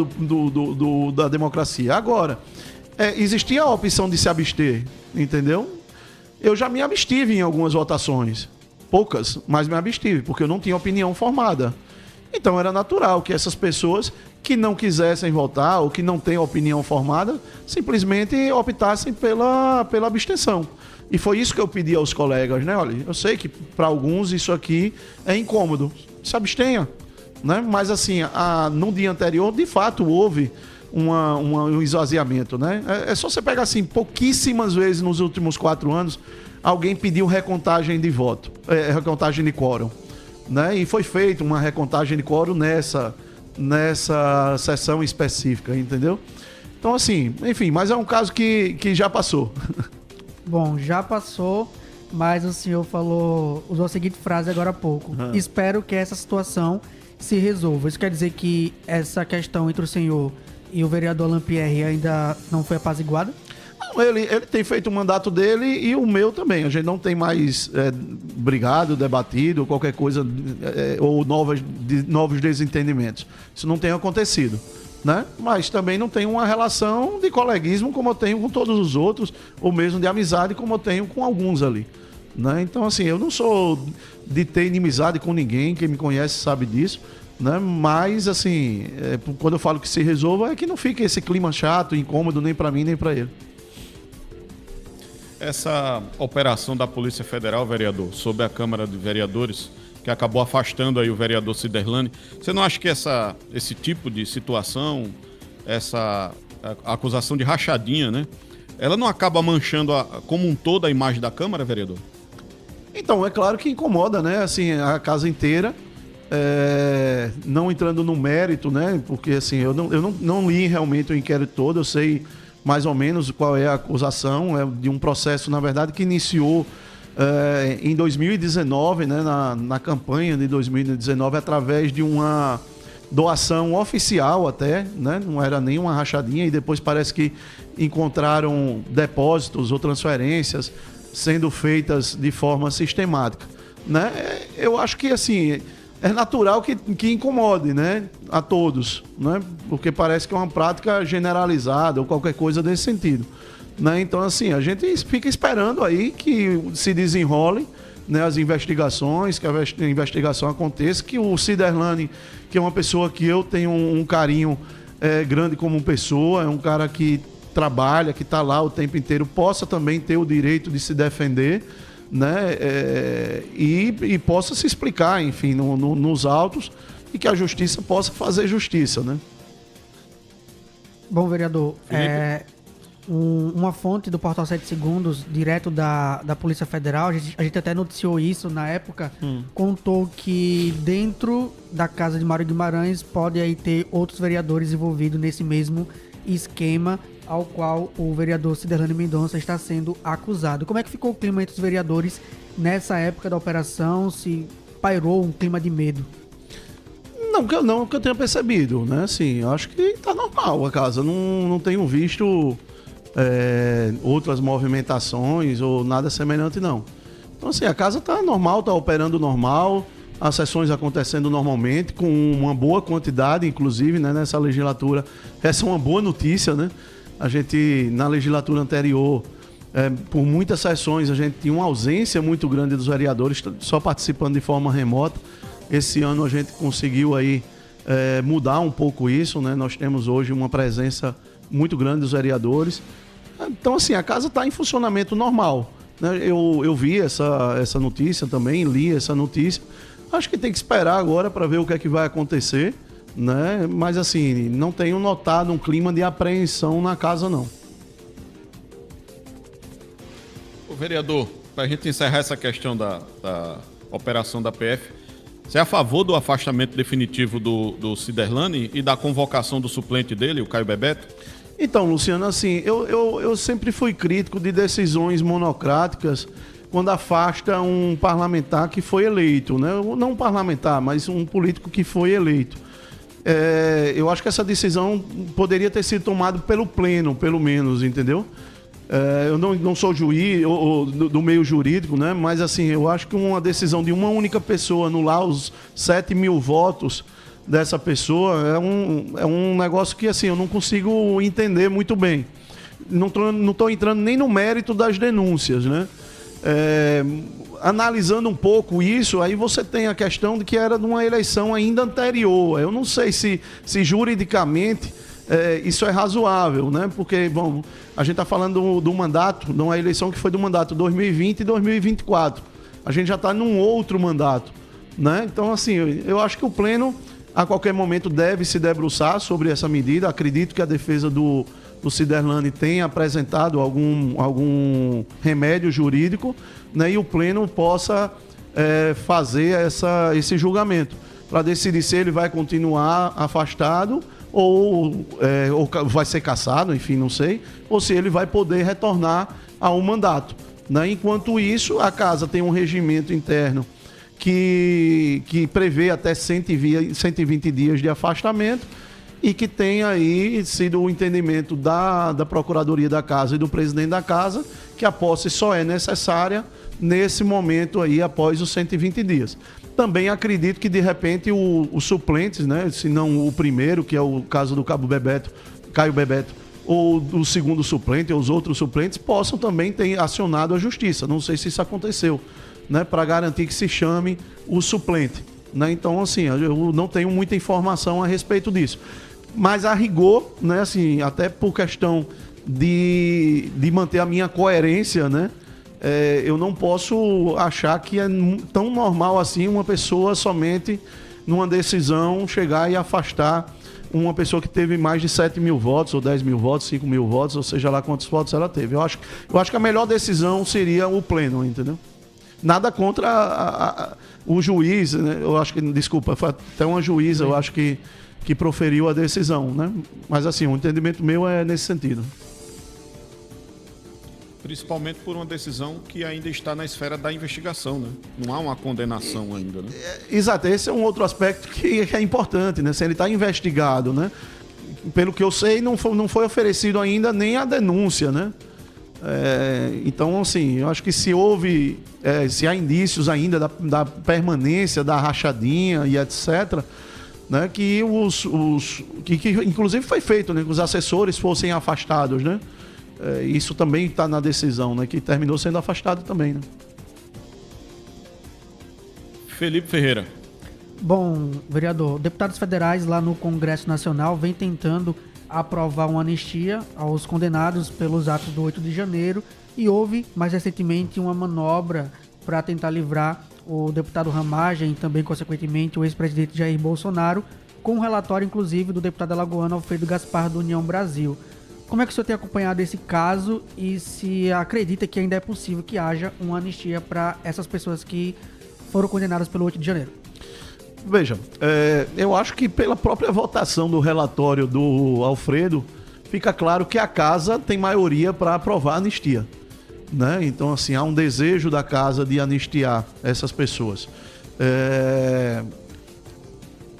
da democracia. Agora, existia a opção de se abster, entendeu? Eu já me abstive em algumas votações, poucas, mas me abstive, porque eu não tinha opinião formada. Então era natural que essas pessoas que não quisessem votar ou que não têm opinião formada, simplesmente optassem pela abstenção. E foi isso que eu pedi aos colegas, né? Olha, eu sei que para alguns isso aqui é incômodo, se abstenha, né? Mas assim, no dia anterior, de fato, houve um esvaziamento, né? É só você pegar assim, pouquíssimas vezes nos últimos 4 anos, alguém pediu recontagem de voto, recontagem de quórum, né? E foi feita uma recontagem de quórum nessa sessão específica, entendeu? Então, assim, enfim, mas é um caso que já passou. Bom, já passou, mas o senhor usou a seguinte frase agora há pouco. Espero que essa situação se resolva. Isso quer dizer que essa questão entre o senhor e o vereador Alain Pierre ainda não foi apaziguada? Ele tem feito o mandato dele e o meu também. A gente não tem mais brigado, debatido, qualquer coisa, ou novos desentendimentos. Isso não tem acontecido, né? Mas também não tem uma relação de coleguismo como eu tenho com todos os outros, ou mesmo de amizade como eu tenho com alguns ali, né? Então, assim, eu não sou de ter inimizade com ninguém, quem me conhece sabe disso, né? Mas, assim, quando eu falo que se resolva, é que não fique esse clima chato, incômodo, nem para mim, nem para ele. Essa operação da Polícia Federal, vereador, sob a Câmara de Vereadores, que acabou afastando aí o vereador Ciderlane, você não acha que esse tipo de situação, essa acusação de rachadinha, né? Ela não acaba manchando como um todo a imagem da Câmara, vereador? Então, é claro que incomoda, né? Assim, a casa inteira, não entrando no mérito, né? Porque, assim, eu não li realmente o inquérito todo, eu sei mais ou menos qual é a acusação, é de um processo, na verdade, que iniciou em 2019, né, na campanha de 2019, através de uma doação oficial até, né, não era nem uma rachadinha, e depois parece que encontraram depósitos ou transferências sendo feitas de forma sistemática, né? Eu acho que, assim, é natural que incomode, né, a todos, né, porque parece que é uma prática generalizada ou qualquer coisa desse sentido, né? Então, assim, a gente fica esperando aí que se desenrole, né, as investigações, que a investigação aconteça, que o Ciderlane, que é uma pessoa que eu tenho um carinho grande como pessoa, é um cara que trabalha, que está lá o tempo inteiro, possa também ter o direito de se defender, né, e possa se explicar, enfim, nos autos, e que a justiça possa fazer justiça, né? Bom, vereador, uma fonte do Portal 7 Segundos, direto da Polícia Federal, a gente até noticiou isso na época, contou que dentro da casa de Mário Guimarães pode aí ter outros vereadores envolvidos nesse mesmo esquema ao qual o vereador Ciderlane Mendonça está sendo acusado. Como é que ficou o clima entre os vereadores nessa época da operação? Se pairou um clima de medo? Não que eu tenha percebido, né? Assim, eu acho que tá normal a casa. Não tenho visto outras movimentações ou nada semelhante, não. Então, assim, a casa tá normal, tá operando normal, as sessões acontecendo normalmente, com uma boa quantidade, inclusive, né, nessa legislatura. Essa é uma boa notícia, né? A gente, na legislatura anterior, por muitas sessões, a gente tinha uma ausência muito grande dos vereadores, só participando de forma remota. Esse ano a gente conseguiu aí mudar um pouco isso, né? Nós temos hoje uma presença muito grande dos vereadores. Então, assim, a casa está em funcionamento normal, né? Eu vi essa notícia também, li essa notícia. Acho que tem que esperar agora para ver o que é que vai acontecer, né? Mas, assim, não tenho notado um clima de apreensão na casa, não. O vereador, para a gente encerrar essa questão da operação da PF, você é a favor do afastamento definitivo do Ciderlane e da convocação do suplente dele, o Caio Bebeto? Então, Luciano, assim, eu sempre fui crítico de decisões monocráticas quando afasta um parlamentar que foi eleito, né? Não um parlamentar, mas um político que foi eleito. Eu acho que essa decisão poderia ter sido tomada pelo pleno, pelo menos, entendeu? Eu não sou juiz do meio jurídico, né? Mas, assim, eu acho que uma decisão de uma única pessoa anular os 7 mil votos dessa pessoa é um negócio que, assim, eu não consigo entender muito bem. Não estou entrando nem no mérito das denúncias, né? Analisando um pouco isso, aí você tem a questão de que era de uma eleição ainda anterior. Eu não sei se juridicamente isso é razoável, né? Porque, bom, a gente está falando do mandato, de uma eleição que foi do mandato 2020 e 2024. A gente já está num outro mandato, né? Então, assim, eu acho que o Pleno, a qualquer momento, deve se debruçar sobre essa medida. Acredito que a defesa do Ciderlane tenha apresentado algum remédio jurídico, né? E o Pleno possa fazer esse julgamento para decidir se ele vai continuar afastado ou vai ser cassado, enfim, não sei, ou se ele vai poder retornar ao mandato, né? Enquanto isso, a casa tem um regimento interno que prevê até 120 dias de afastamento, e que tem aí sido o entendimento da Procuradoria da Casa e do presidente da Casa que a posse só é necessária nesse momento aí após os 120 dias. Também acredito que de repente os suplentes, né, se não o primeiro, que é o caso do Caio Bebeto, ou do segundo suplente, ou os outros suplentes, possam também ter acionado a justiça. Não sei se isso aconteceu, né, para garantir que se chame o suplente. Né? Então, assim, eu não tenho muita informação a respeito disso. Mas a rigor, né, assim, até por questão de manter a minha coerência, né, eu não posso achar que é tão normal assim uma pessoa somente numa decisão chegar e afastar uma pessoa que teve mais de 7 mil votos, ou 10 mil votos, 5 mil votos, ou seja lá quantos votos ela teve. Eu acho que a melhor decisão seria o pleno, entendeu? Nada contra o juiz, né? Eu acho que, desculpa, foi até uma juíza, eu acho que proferiu a decisão, né? Mas assim, o entendimento meu é nesse sentido. Principalmente por uma decisão que ainda está na esfera da investigação, né? Não há uma condenação ainda, né? Exato, esse é um outro aspecto que é importante, né? Se ele está investigado, né? Pelo que eu sei, não foi oferecido ainda nem a denúncia, né? Então, assim, eu acho que se há indícios ainda da permanência, da rachadinha e etc., né? Que que inclusive foi feito, né? Que os assessores fossem afastados, né? Isso também está na decisão, né? Que terminou sendo afastado também, né? Felipe Ferreira. Bom, vereador, deputados federais lá no Congresso Nacional vêm tentando aprovar uma anistia aos condenados pelos atos do 8 de janeiro e houve, mais recentemente, uma manobra para tentar livrar o deputado Ramagem e também, consequentemente, o ex-presidente Jair Bolsonaro, com um relatório, inclusive, do deputado alagoano Alfredo Gaspar, do União Brasil. Como é que o senhor tem acompanhado esse caso e se acredita que ainda é possível que haja uma anistia para essas pessoas que foram condenadas pelo 8 de janeiro? Veja, eu acho que pela própria votação do relatório do Alfredo, fica claro que a Casa tem maioria para aprovar a anistia. Né? Então, assim, há um desejo da Casa de anistiar essas pessoas.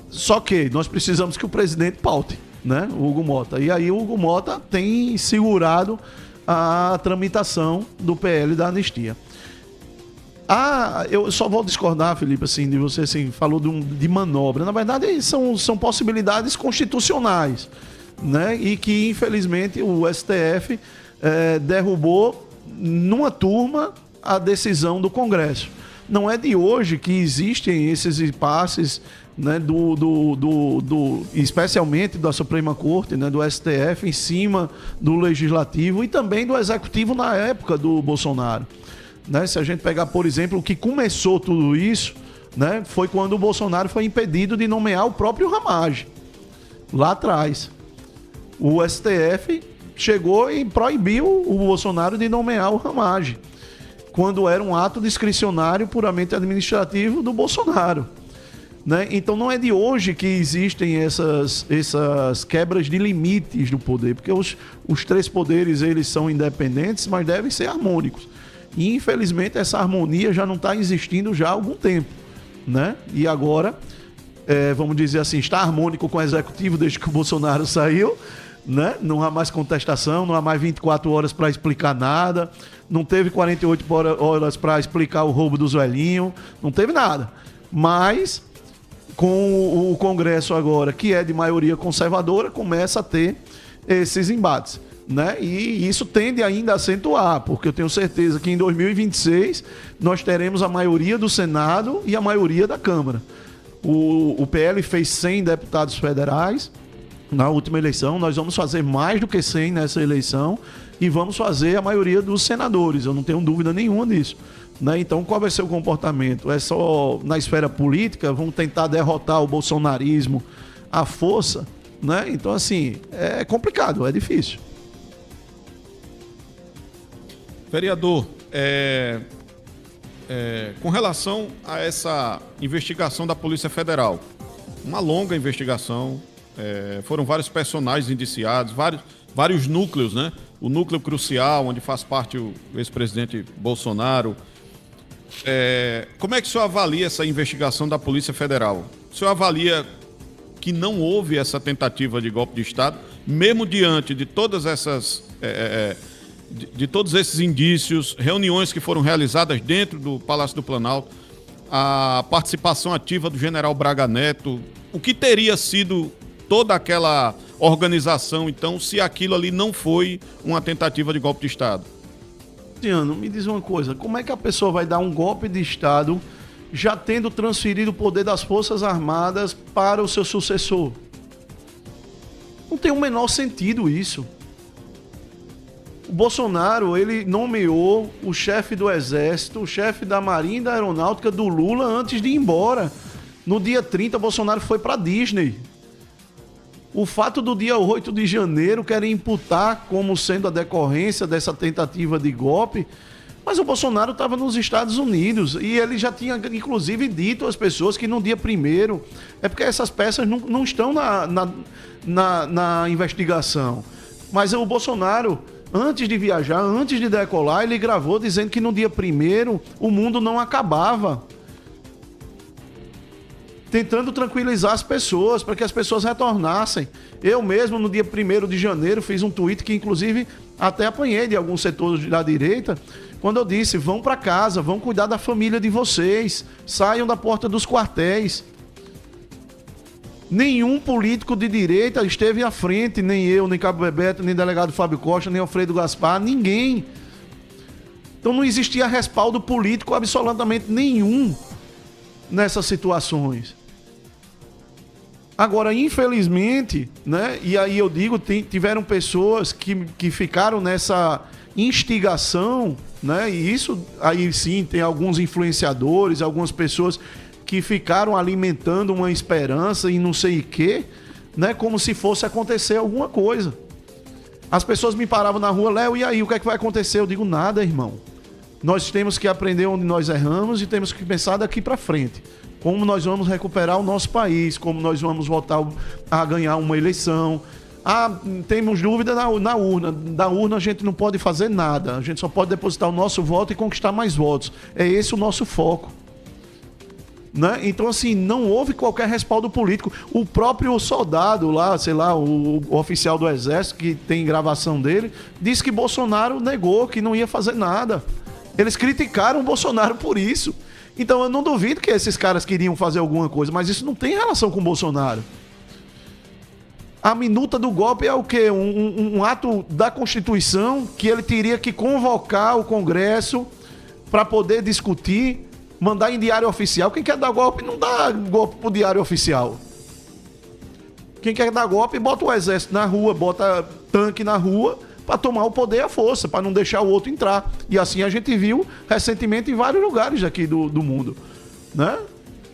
Só que nós precisamos que o presidente paute, né? O Hugo Mota. E aí o Hugo Mota tem segurado a tramitação do PL da anistia. Eu só vou discordar, Felipe, assim, de você, assim, falou de manobra. Na verdade, são possibilidades constitucionais, né? E que, infelizmente, o STF derrubou numa turma a decisão do Congresso. Não é de hoje que existem esses impasses, né, especialmente da Suprema Corte, né, do STF, em cima do Legislativo e também do Executivo na época do Bolsonaro. Né? Se a gente pegar, por exemplo, o que começou tudo isso, né, foi quando o Bolsonaro foi impedido de nomear o próprio Ramagem, lá atrás. O STF chegou e proibiu o Bolsonaro de nomear o Ramagem, quando era um ato discricionário puramente administrativo do Bolsonaro. Né? Então não é de hoje que existem essas quebras de limites do poder, porque os três poderes eles são independentes, mas devem ser harmônicos. E infelizmente essa harmonia já não está existindo já há algum tempo. Né? E agora, vamos dizer assim, está harmônico com o executivo desde que o Bolsonaro saiu. Né? Não há mais contestação, não há mais 24 horas para explicar nada, não teve 48 horas para explicar o roubo dos velhinhos, não teve nada. Mas com o Congresso agora, que é de maioria conservadora, começa a ter esses embates. Né? E isso tende ainda a acentuar, porque eu tenho certeza que em 2026 nós teremos a maioria do Senado e a maioria da Câmara. O PL fez 100 deputados federais na última eleição, nós vamos fazer mais do que 100 nessa eleição e vamos fazer a maioria dos senadores, eu não tenho dúvida nenhuma disso. Né? Então, qual vai ser o comportamento? É só na esfera política? Vamos tentar derrotar o bolsonarismo à força? Né? Então, assim, é complicado, é difícil. Vereador, com relação a essa investigação da Polícia Federal, uma longa investigação, foram vários personagens indiciados, vários núcleos, né? O núcleo crucial, onde faz parte o ex-presidente Bolsonaro. Como é que o senhor avalia essa investigação da Polícia Federal? O senhor avalia que não houve essa tentativa de golpe de Estado, mesmo diante de todas essas... de todos esses indícios, reuniões que foram realizadas dentro do Palácio do Planalto, a participação ativa do general Braga Neto, o que teria sido toda aquela organização, então, se aquilo ali não foi uma tentativa de golpe de Estado? Tiano, me diz uma coisa, como é que a pessoa vai dar um golpe de Estado já tendo transferido o poder das Forças Armadas para o seu sucessor? Não tem o menor sentido isso. O Bolsonaro, ele nomeou o chefe do Exército, o chefe da Marinha e da Aeronáutica do Lula antes de ir embora. No dia 30, Bolsonaro foi para Disney. O fato do dia 8 de janeiro querem imputar como sendo a decorrência dessa tentativa de golpe, mas o Bolsonaro estava nos Estados Unidos e ele já tinha, inclusive, dito às pessoas que no dia 1º, é porque essas peças não estão na investigação, mas o Bolsonaro, antes de viajar, antes de decolar, ele gravou dizendo que no dia 1º o mundo não acabava, tentando tranquilizar as pessoas, para que as pessoas retornassem. Eu mesmo, no dia 1º de janeiro, fiz um tweet que, inclusive, até apanhei de alguns setores da direita, quando eu disse, vão para casa, vão cuidar da família de vocês, saiam da porta dos quartéis. Nenhum político de direita esteve à frente, nem eu, nem Cabo Bebeto, nem delegado Fábio Costa, nem Alfredo Gaspar, ninguém. Então não existia respaldo político absolutamente nenhum nessas situações. Agora, infelizmente, né, e aí eu digo, tiveram pessoas que ficaram nessa instigação, né, e isso aí sim tem alguns influenciadores, algumas pessoas que ficaram alimentando uma esperança e não sei o quê, né, como se fosse acontecer alguma coisa. As pessoas me paravam na rua, Léo, e aí, o que é que vai acontecer? Eu digo, nada, irmão. Nós temos que aprender onde nós erramos e temos que pensar daqui para frente. Como nós vamos recuperar o nosso país, como nós vamos voltar a ganhar uma eleição. Temos dúvida na urna. Da urna a gente não pode fazer nada. A gente só pode depositar o nosso voto e conquistar mais votos. É esse o nosso foco. Né? Então, assim, não houve qualquer respaldo político. O próprio soldado lá, sei lá, o oficial do Exército, que tem gravação dele, disse que Bolsonaro negou, que não ia fazer nada. Eles criticaram o Bolsonaro por isso. Então eu não duvido que esses caras queriam fazer alguma coisa, mas isso não tem relação com o Bolsonaro. A minuta do golpe é o quê? Um ato da Constituição que ele teria que convocar o Congresso para poder discutir, mandar em diário oficial. Quem quer dar golpe não dá golpe pro diário oficial. Quem quer dar golpe bota o exército na rua, bota tanque na rua para tomar o poder à força, para não deixar o outro entrar. E assim a gente viu recentemente em vários lugares aqui do mundo, né?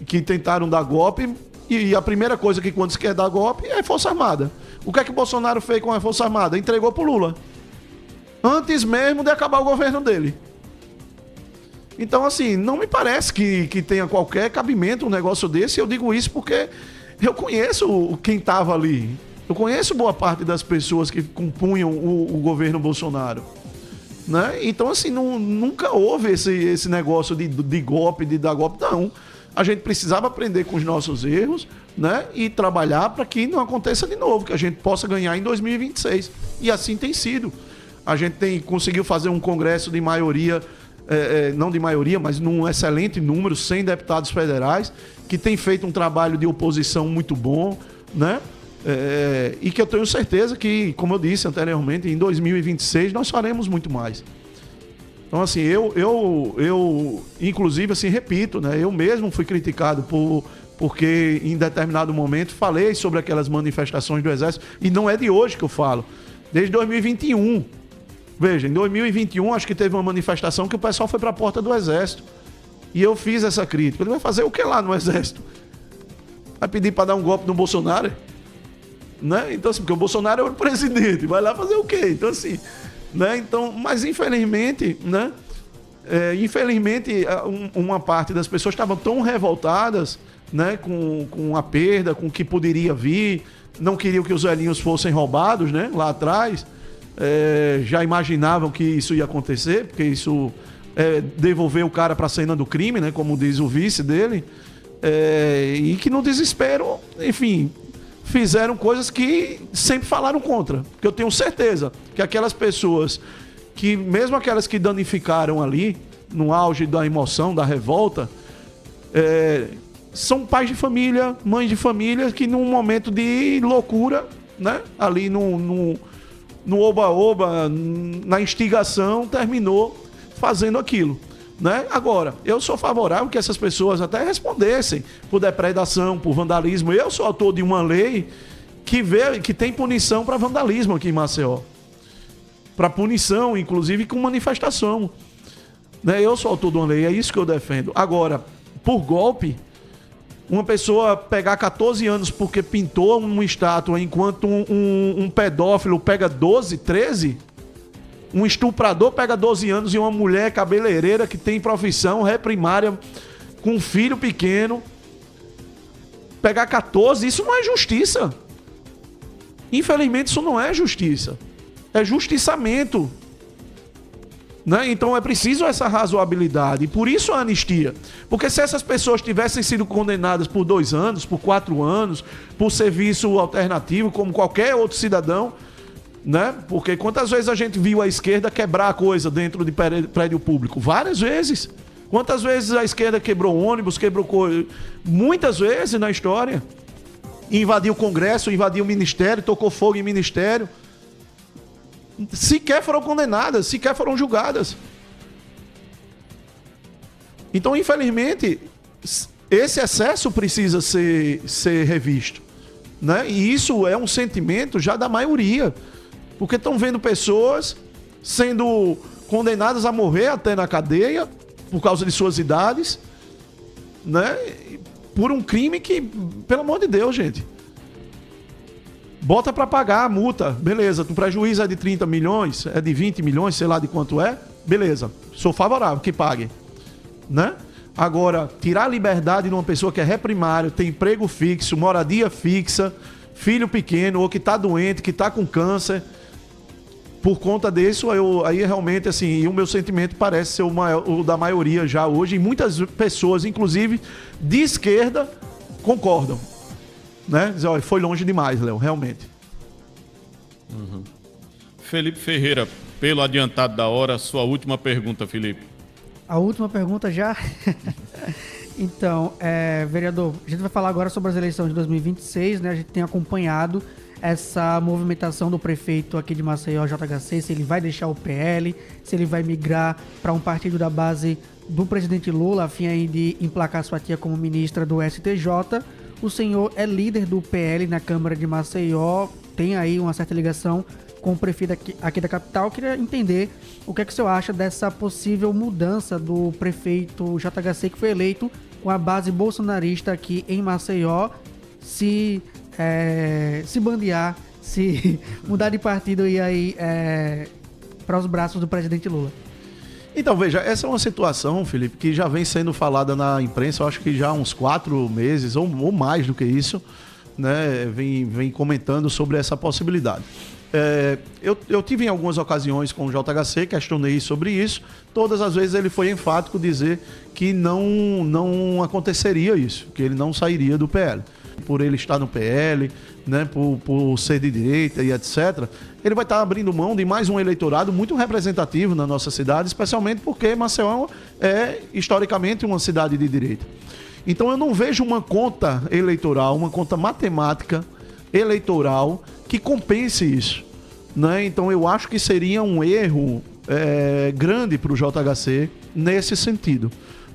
Que tentaram dar golpe e a primeira coisa que quando se quer dar golpe é Força Armada. O que é que o Bolsonaro fez com a Força Armada? Entregou pro Lula. Antes mesmo de acabar o governo dele. Então, assim, não me parece que tenha qualquer cabimento um negócio desse. Eu digo isso porque eu conheço quem estava ali. Eu conheço boa parte das pessoas que compunham o governo Bolsonaro. Né? Então, assim, nunca houve esse negócio de golpe, de dar golpe. Não. A gente precisava aprender com os nossos erros, né? E trabalhar para que não aconteça de novo, que a gente possa ganhar em 2026. E assim tem sido. A gente conseguiu fazer um congresso de maioria, não de maioria, mas num excelente número, 100 deputados federais, que tem feito um trabalho de oposição muito bom, né? E que eu tenho certeza que, como eu disse anteriormente, em 2026 nós faremos muito mais. Então, assim, eu inclusive, assim, repito, né? Eu mesmo fui criticado porque em determinado momento falei sobre aquelas manifestações do Exército, e não é de hoje que eu falo, desde 2021. Veja, em 2021 acho que teve uma manifestação que o pessoal foi para a porta do Exército. E eu fiz essa crítica. Ele vai fazer o que lá no Exército? Vai pedir para dar um golpe no Bolsonaro? Né? Então, assim, porque o Bolsonaro é o presidente, vai lá fazer o quê? Então, assim, né? Então, mas infelizmente, né? Infelizmente, uma parte das pessoas estavam tão revoltadas, né? Com a perda, com o que poderia vir, não queriam que os velhinhos fossem roubados, né? Lá atrás, já imaginavam que isso ia acontecer, porque isso devolver o cara para a cena do crime, né? Como diz o vice dele, e que no desespero, enfim, fizeram coisas que sempre falaram contra. Porque eu tenho certeza que aquelas pessoas que, mesmo aquelas que danificaram ali, no auge da emoção, da revolta, são pais de família, mães de família, que num momento de loucura, né, ali no oba-oba, na instigação, terminou fazendo aquilo. Né? Agora, eu sou favorável que essas pessoas até respondessem por depredação, por vandalismo. Eu sou autor de uma lei que tem punição para vandalismo aqui em Maceió. Para punição, inclusive com manifestação. Né? Eu sou autor de uma lei, é isso que eu defendo. Agora, por golpe, uma pessoa pegar 14 anos porque pintou uma estátua, enquanto um pedófilo pega 12, 13... Um estuprador pega 12 anos e uma mulher cabeleireira que tem profissão primária com um filho pequeno pegar 14, isso não é justiça. Infelizmente isso não é justiça. É justiçamento. Né? Então é preciso essa razoabilidade. E por isso a anistia. Porque se essas pessoas tivessem sido condenadas por 2 anos, por 4 anos, por serviço alternativo, como qualquer outro cidadão, né? Porque quantas vezes a gente viu a esquerda quebrar coisa dentro de prédio público? Várias vezes. Quantas vezes a esquerda quebrou ônibus, quebrou coisa? Muitas vezes na história. Invadiu o Congresso, invadiu o Ministério, tocou fogo em Ministério. Sequer foram condenadas, sequer foram julgadas. Então, infelizmente, esse excesso precisa ser revisto. Né? E isso é um sentimento já da maioria. Porque estão vendo pessoas sendo condenadas a morrer até na cadeia por causa de suas idades, né? Por um crime que, pelo amor de Deus, gente, bota para pagar a multa, beleza, o prejuízo é de 30 milhões, é de 20 milhões, sei lá de quanto é, beleza, sou favorável que pague, né? Agora, tirar a liberdade de uma pessoa que é reprimário, tem emprego fixo, moradia fixa, filho pequeno, ou que está doente, que está com câncer, por conta disso, aí realmente, assim, e o meu sentimento parece ser o da maioria já hoje, e muitas pessoas, inclusive de esquerda, concordam. Né? Dizer, olha, foi longe demais, Léo, realmente. Uhum. Felipe Ferreira, pelo adiantado da hora, sua última pergunta, Felipe. A última pergunta já? Então, vereador, a gente vai falar agora sobre as eleições de 2026, né? A gente tem acompanhado essa movimentação do prefeito aqui de Maceió, JHC, se ele vai deixar o PL, se ele vai migrar para um partido da base do presidente Lula, a fim aí de emplacar sua tia como ministra do STJ. O senhor é líder do PL na Câmara de Maceió, tem aí uma certa ligação com o prefeito aqui da capital. Queria entender o que é que o senhor acha dessa possível mudança do prefeito JHC, que foi eleito com a base bolsonarista aqui em Maceió, se bandear, se mudar de partido e aí para os braços do presidente Lula. Então, veja, essa é uma situação, Felipe, que já vem sendo falada na imprensa, eu acho que já há uns 4 meses, ou mais do que isso, né, vem comentando sobre essa possibilidade. Eu tive em algumas ocasiões com o JHC, questionei sobre isso, todas as vezes ele foi enfático dizer que não aconteceria isso, que ele não sairia do PL. Por ele estar no PL, né, por ser de direita e etc., ele vai estar abrindo mão de mais um eleitorado muito representativo na nossa cidade, especialmente porque Maceió é historicamente uma cidade de direita. Então eu não vejo uma conta eleitoral, uma conta matemática eleitoral que compense isso, né? Então eu acho que seria um erro grande para o JHC nesse sentido,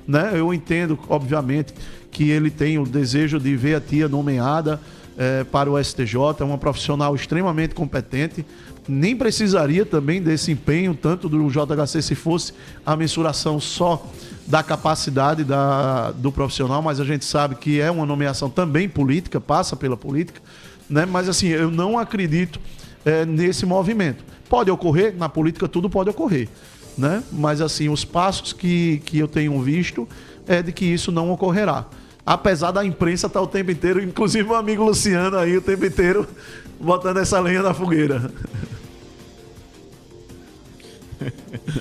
né? Eu entendo, obviamente, que ele tem o desejo de ver a tia nomeada para o STJ, é uma profissional extremamente competente, nem precisaria também desse empenho tanto do JHC se fosse a mensuração só da capacidade do profissional, mas a gente sabe que é uma nomeação também política, passa pela política, né? Mas assim, eu não acredito nesse movimento. Pode ocorrer, na política tudo pode ocorrer, né? Mas assim, os passos que eu tenho visto é de que isso não ocorrerá. Apesar da imprensa estar o tempo inteiro, inclusive o amigo Luciano aí o tempo inteiro botando essa lenha na fogueira.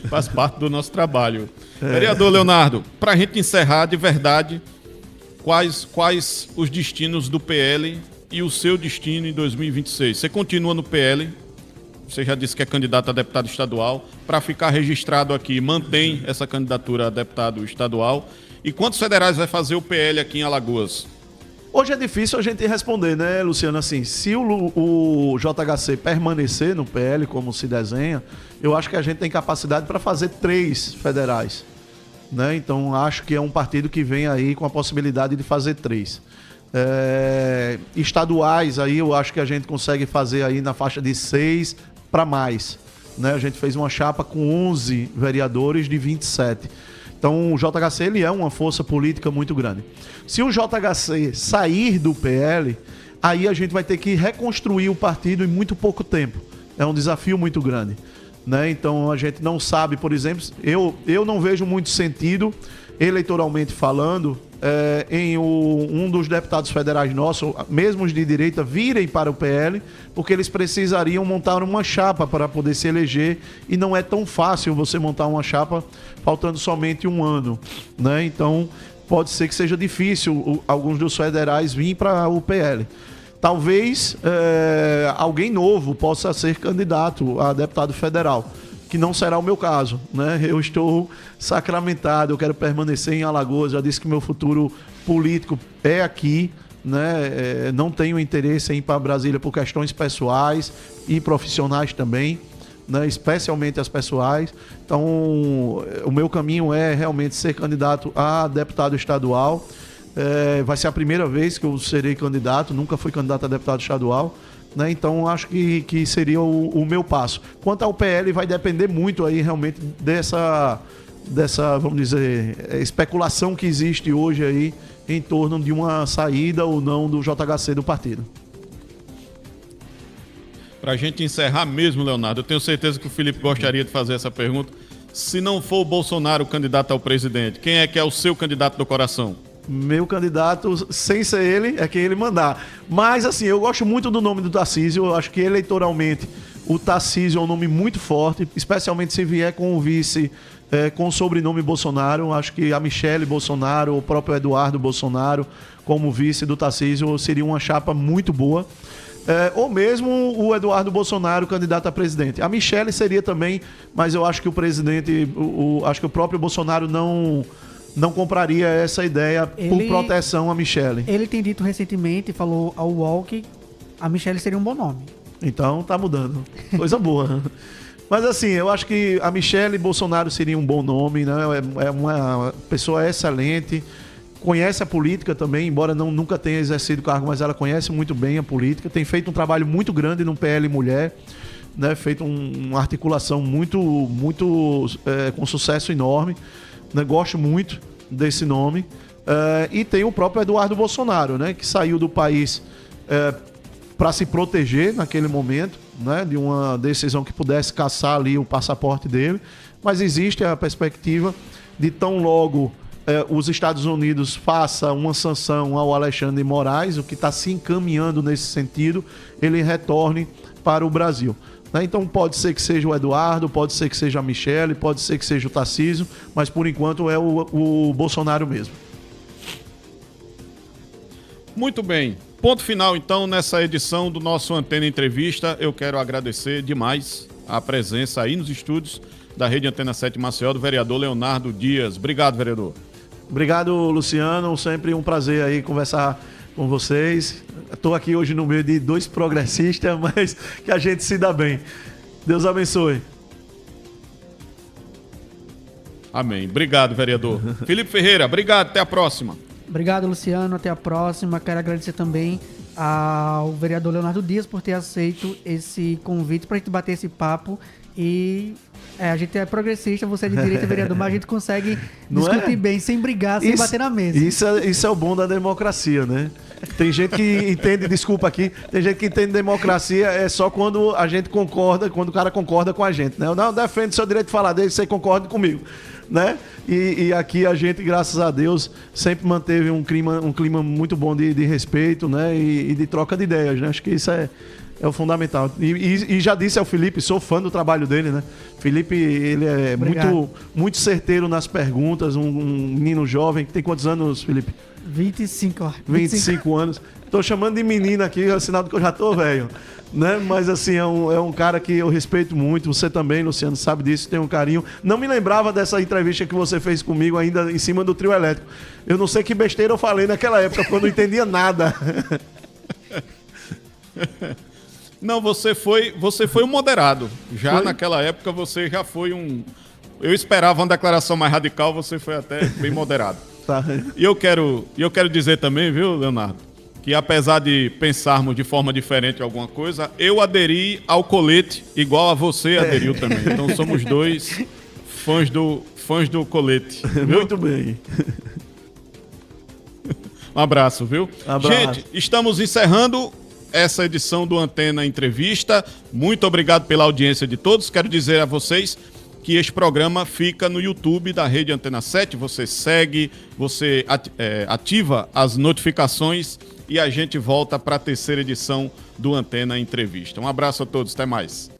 Faz parte do nosso trabalho. Vereador Leonardo, para a gente encerrar de verdade, quais os destinos do PL e o seu destino em 2026? Você continua no PL, você já disse que é candidato a deputado estadual, para ficar registrado aqui, mantém essa candidatura a deputado estadual. E quantos federais vai fazer o PL aqui em Alagoas? Hoje é difícil a gente responder, né, Luciano? Assim, se o JHC permanecer no PL, como se desenha, eu acho que a gente tem capacidade para fazer 3 federais, né? Então, acho que é um partido que vem aí com a possibilidade de fazer 3. Estaduais, aí eu acho que a gente consegue fazer aí na faixa de 6 para mais, né? A gente fez uma chapa com 11 vereadores de 27. Então o JHC ele é uma força política muito grande. Se o JHC sair do PL, aí a gente vai ter que reconstruir o partido em muito pouco tempo. É um desafio muito grande, né? Então a gente não sabe, por exemplo, eu não vejo muito sentido, eleitoralmente falando, em um dos deputados federais nossos, mesmo os de direita, virem para o PL, porque eles precisariam montar uma chapa para poder se eleger, e não é tão fácil você montar uma chapa faltando somente um ano, né? Então pode ser que seja difícil alguns dos federais virem para o PL. Talvez alguém novo possa ser candidato a deputado federal, que não será o meu caso, né? Eu estou sacramentado, eu quero permanecer em Alagoas, já disse que meu futuro político é aqui, né? Não tenho interesse em ir para Brasília por questões pessoais e profissionais também, né? Especialmente as pessoais. Então, o meu caminho é realmente ser candidato a deputado estadual. Vai ser a primeira vez que eu serei candidato, nunca fui candidato a deputado estadual, né? Então acho que seria o meu passo. Quanto ao PL, vai depender muito aí realmente dessa, vamos dizer, especulação que existe hoje aí em torno de uma saída ou não do JHC do partido. Para a gente encerrar mesmo, Leonardo, eu tenho certeza que o Felipe gostaria de fazer essa pergunta. Se não for o Bolsonaro o candidato ao presidente, quem é que é o seu candidato do coração? Meu candidato, sem ser ele, é quem ele mandar. Mas, assim, eu gosto muito do nome do Tarcísio. Eu acho que eleitoralmente o Tarcísio é um nome muito forte, especialmente se vier com o vice com o sobrenome Bolsonaro. Eu acho que a Michele Bolsonaro, o próprio Eduardo Bolsonaro, como vice do Tarcísio, seria uma chapa muito boa. Ou mesmo o Eduardo Bolsonaro, candidato a presidente. A Michele seria também, mas eu acho que o presidente, acho que o próprio Bolsonaro não compraria essa ideia por proteção a Michele. Ele tem dito recentemente, falou ao UOL que a Michele seria um bom nome. Então tá mudando. Coisa boa. Mas assim, eu acho que a Michele Bolsonaro seria um bom nome, né? É uma pessoa excelente, conhece a política também, embora nunca tenha exercido cargo, mas ela conhece muito bem a política, tem feito um trabalho muito grande no PL Mulher, né? Feito uma articulação muito com sucesso enorme. Né? Gosto muito desse nome. E tem o próprio Eduardo Bolsonaro, né? Que saiu do país para se proteger naquele momento, né? De uma decisão que pudesse caçar ali o passaporte dele. Mas existe a perspectiva de tão logo os Estados Unidos faça uma sanção ao Alexandre de Moraes, o que está se encaminhando nesse sentido, ele retorne para o Brasil. Então pode ser que seja o Eduardo, pode ser que seja a Michele, pode ser que seja o Tarcísio, mas por enquanto é o Bolsonaro mesmo. Muito bem. Ponto final então nessa edição do nosso Antena Entrevista. Eu quero agradecer demais a presença aí nos estúdios da Rede Antena 7 Maceió do vereador Leonardo Dias. Obrigado, vereador. Obrigado, Luciano. Sempre um prazer aí conversar com vocês. Estou aqui hoje no meio de 2 progressistas, mas que a gente se dá bem. Deus abençoe. Amém. Obrigado, vereador. Felipe Ferreira, obrigado. Até a próxima. Obrigado, Luciano. Até a próxima. Quero agradecer também ao vereador Leonardo Dias por ter aceito esse convite para a gente bater esse papo. E a gente é progressista, você é de direita, vereador, mas a gente consegue discutir bem, sem brigar, sem bater na mesa. Isso é o bom da democracia, né? Tem gente que entende, desculpa aqui, tem gente que entende democracia só quando a gente concorda, quando o cara concorda com a gente, né? Eu não defendo seu direito de falar dele, você concorda comigo, né? E aqui a gente, graças a Deus, sempre manteve um clima muito bom de respeito, né? E de troca de ideias, né? Acho que isso é o fundamental. E já disse ao Felipe, sou fã do trabalho dele, né? Felipe, ele é muito certeiro nas perguntas, um menino jovem. Tem quantos anos, Felipe? 25 anos. Tô chamando de menino aqui, é sinal de que eu já tô velho. Né? Mas assim, é um cara que eu respeito muito. Você também, Luciano, sabe disso, tem um carinho. Não me lembrava dessa entrevista que você fez comigo ainda em cima do trio elétrico. Eu não sei que besteira eu falei naquela época, porque eu não entendia nada. Não, você foi um moderado. Já Foi? naquela época você já foi um... Eu esperava uma declaração mais radical, você foi até bem moderado. Tá. E eu quero dizer também, viu, Leonardo, que apesar de pensarmos de forma diferente em alguma coisa, eu aderi ao colete igual a você aderiu também. Então somos dois fãs do colete. Viu? Muito bem. Um abraço, viu? Abraço. Gente, estamos encerrando essa edição do Antena Entrevista. Muito obrigado pela audiência de todos. Quero dizer a vocês que este programa fica no YouTube da Rede Antena 7. Você segue, você ativa as notificações e a gente volta para a terceira edição do Antena Entrevista. Um abraço a todos, até mais.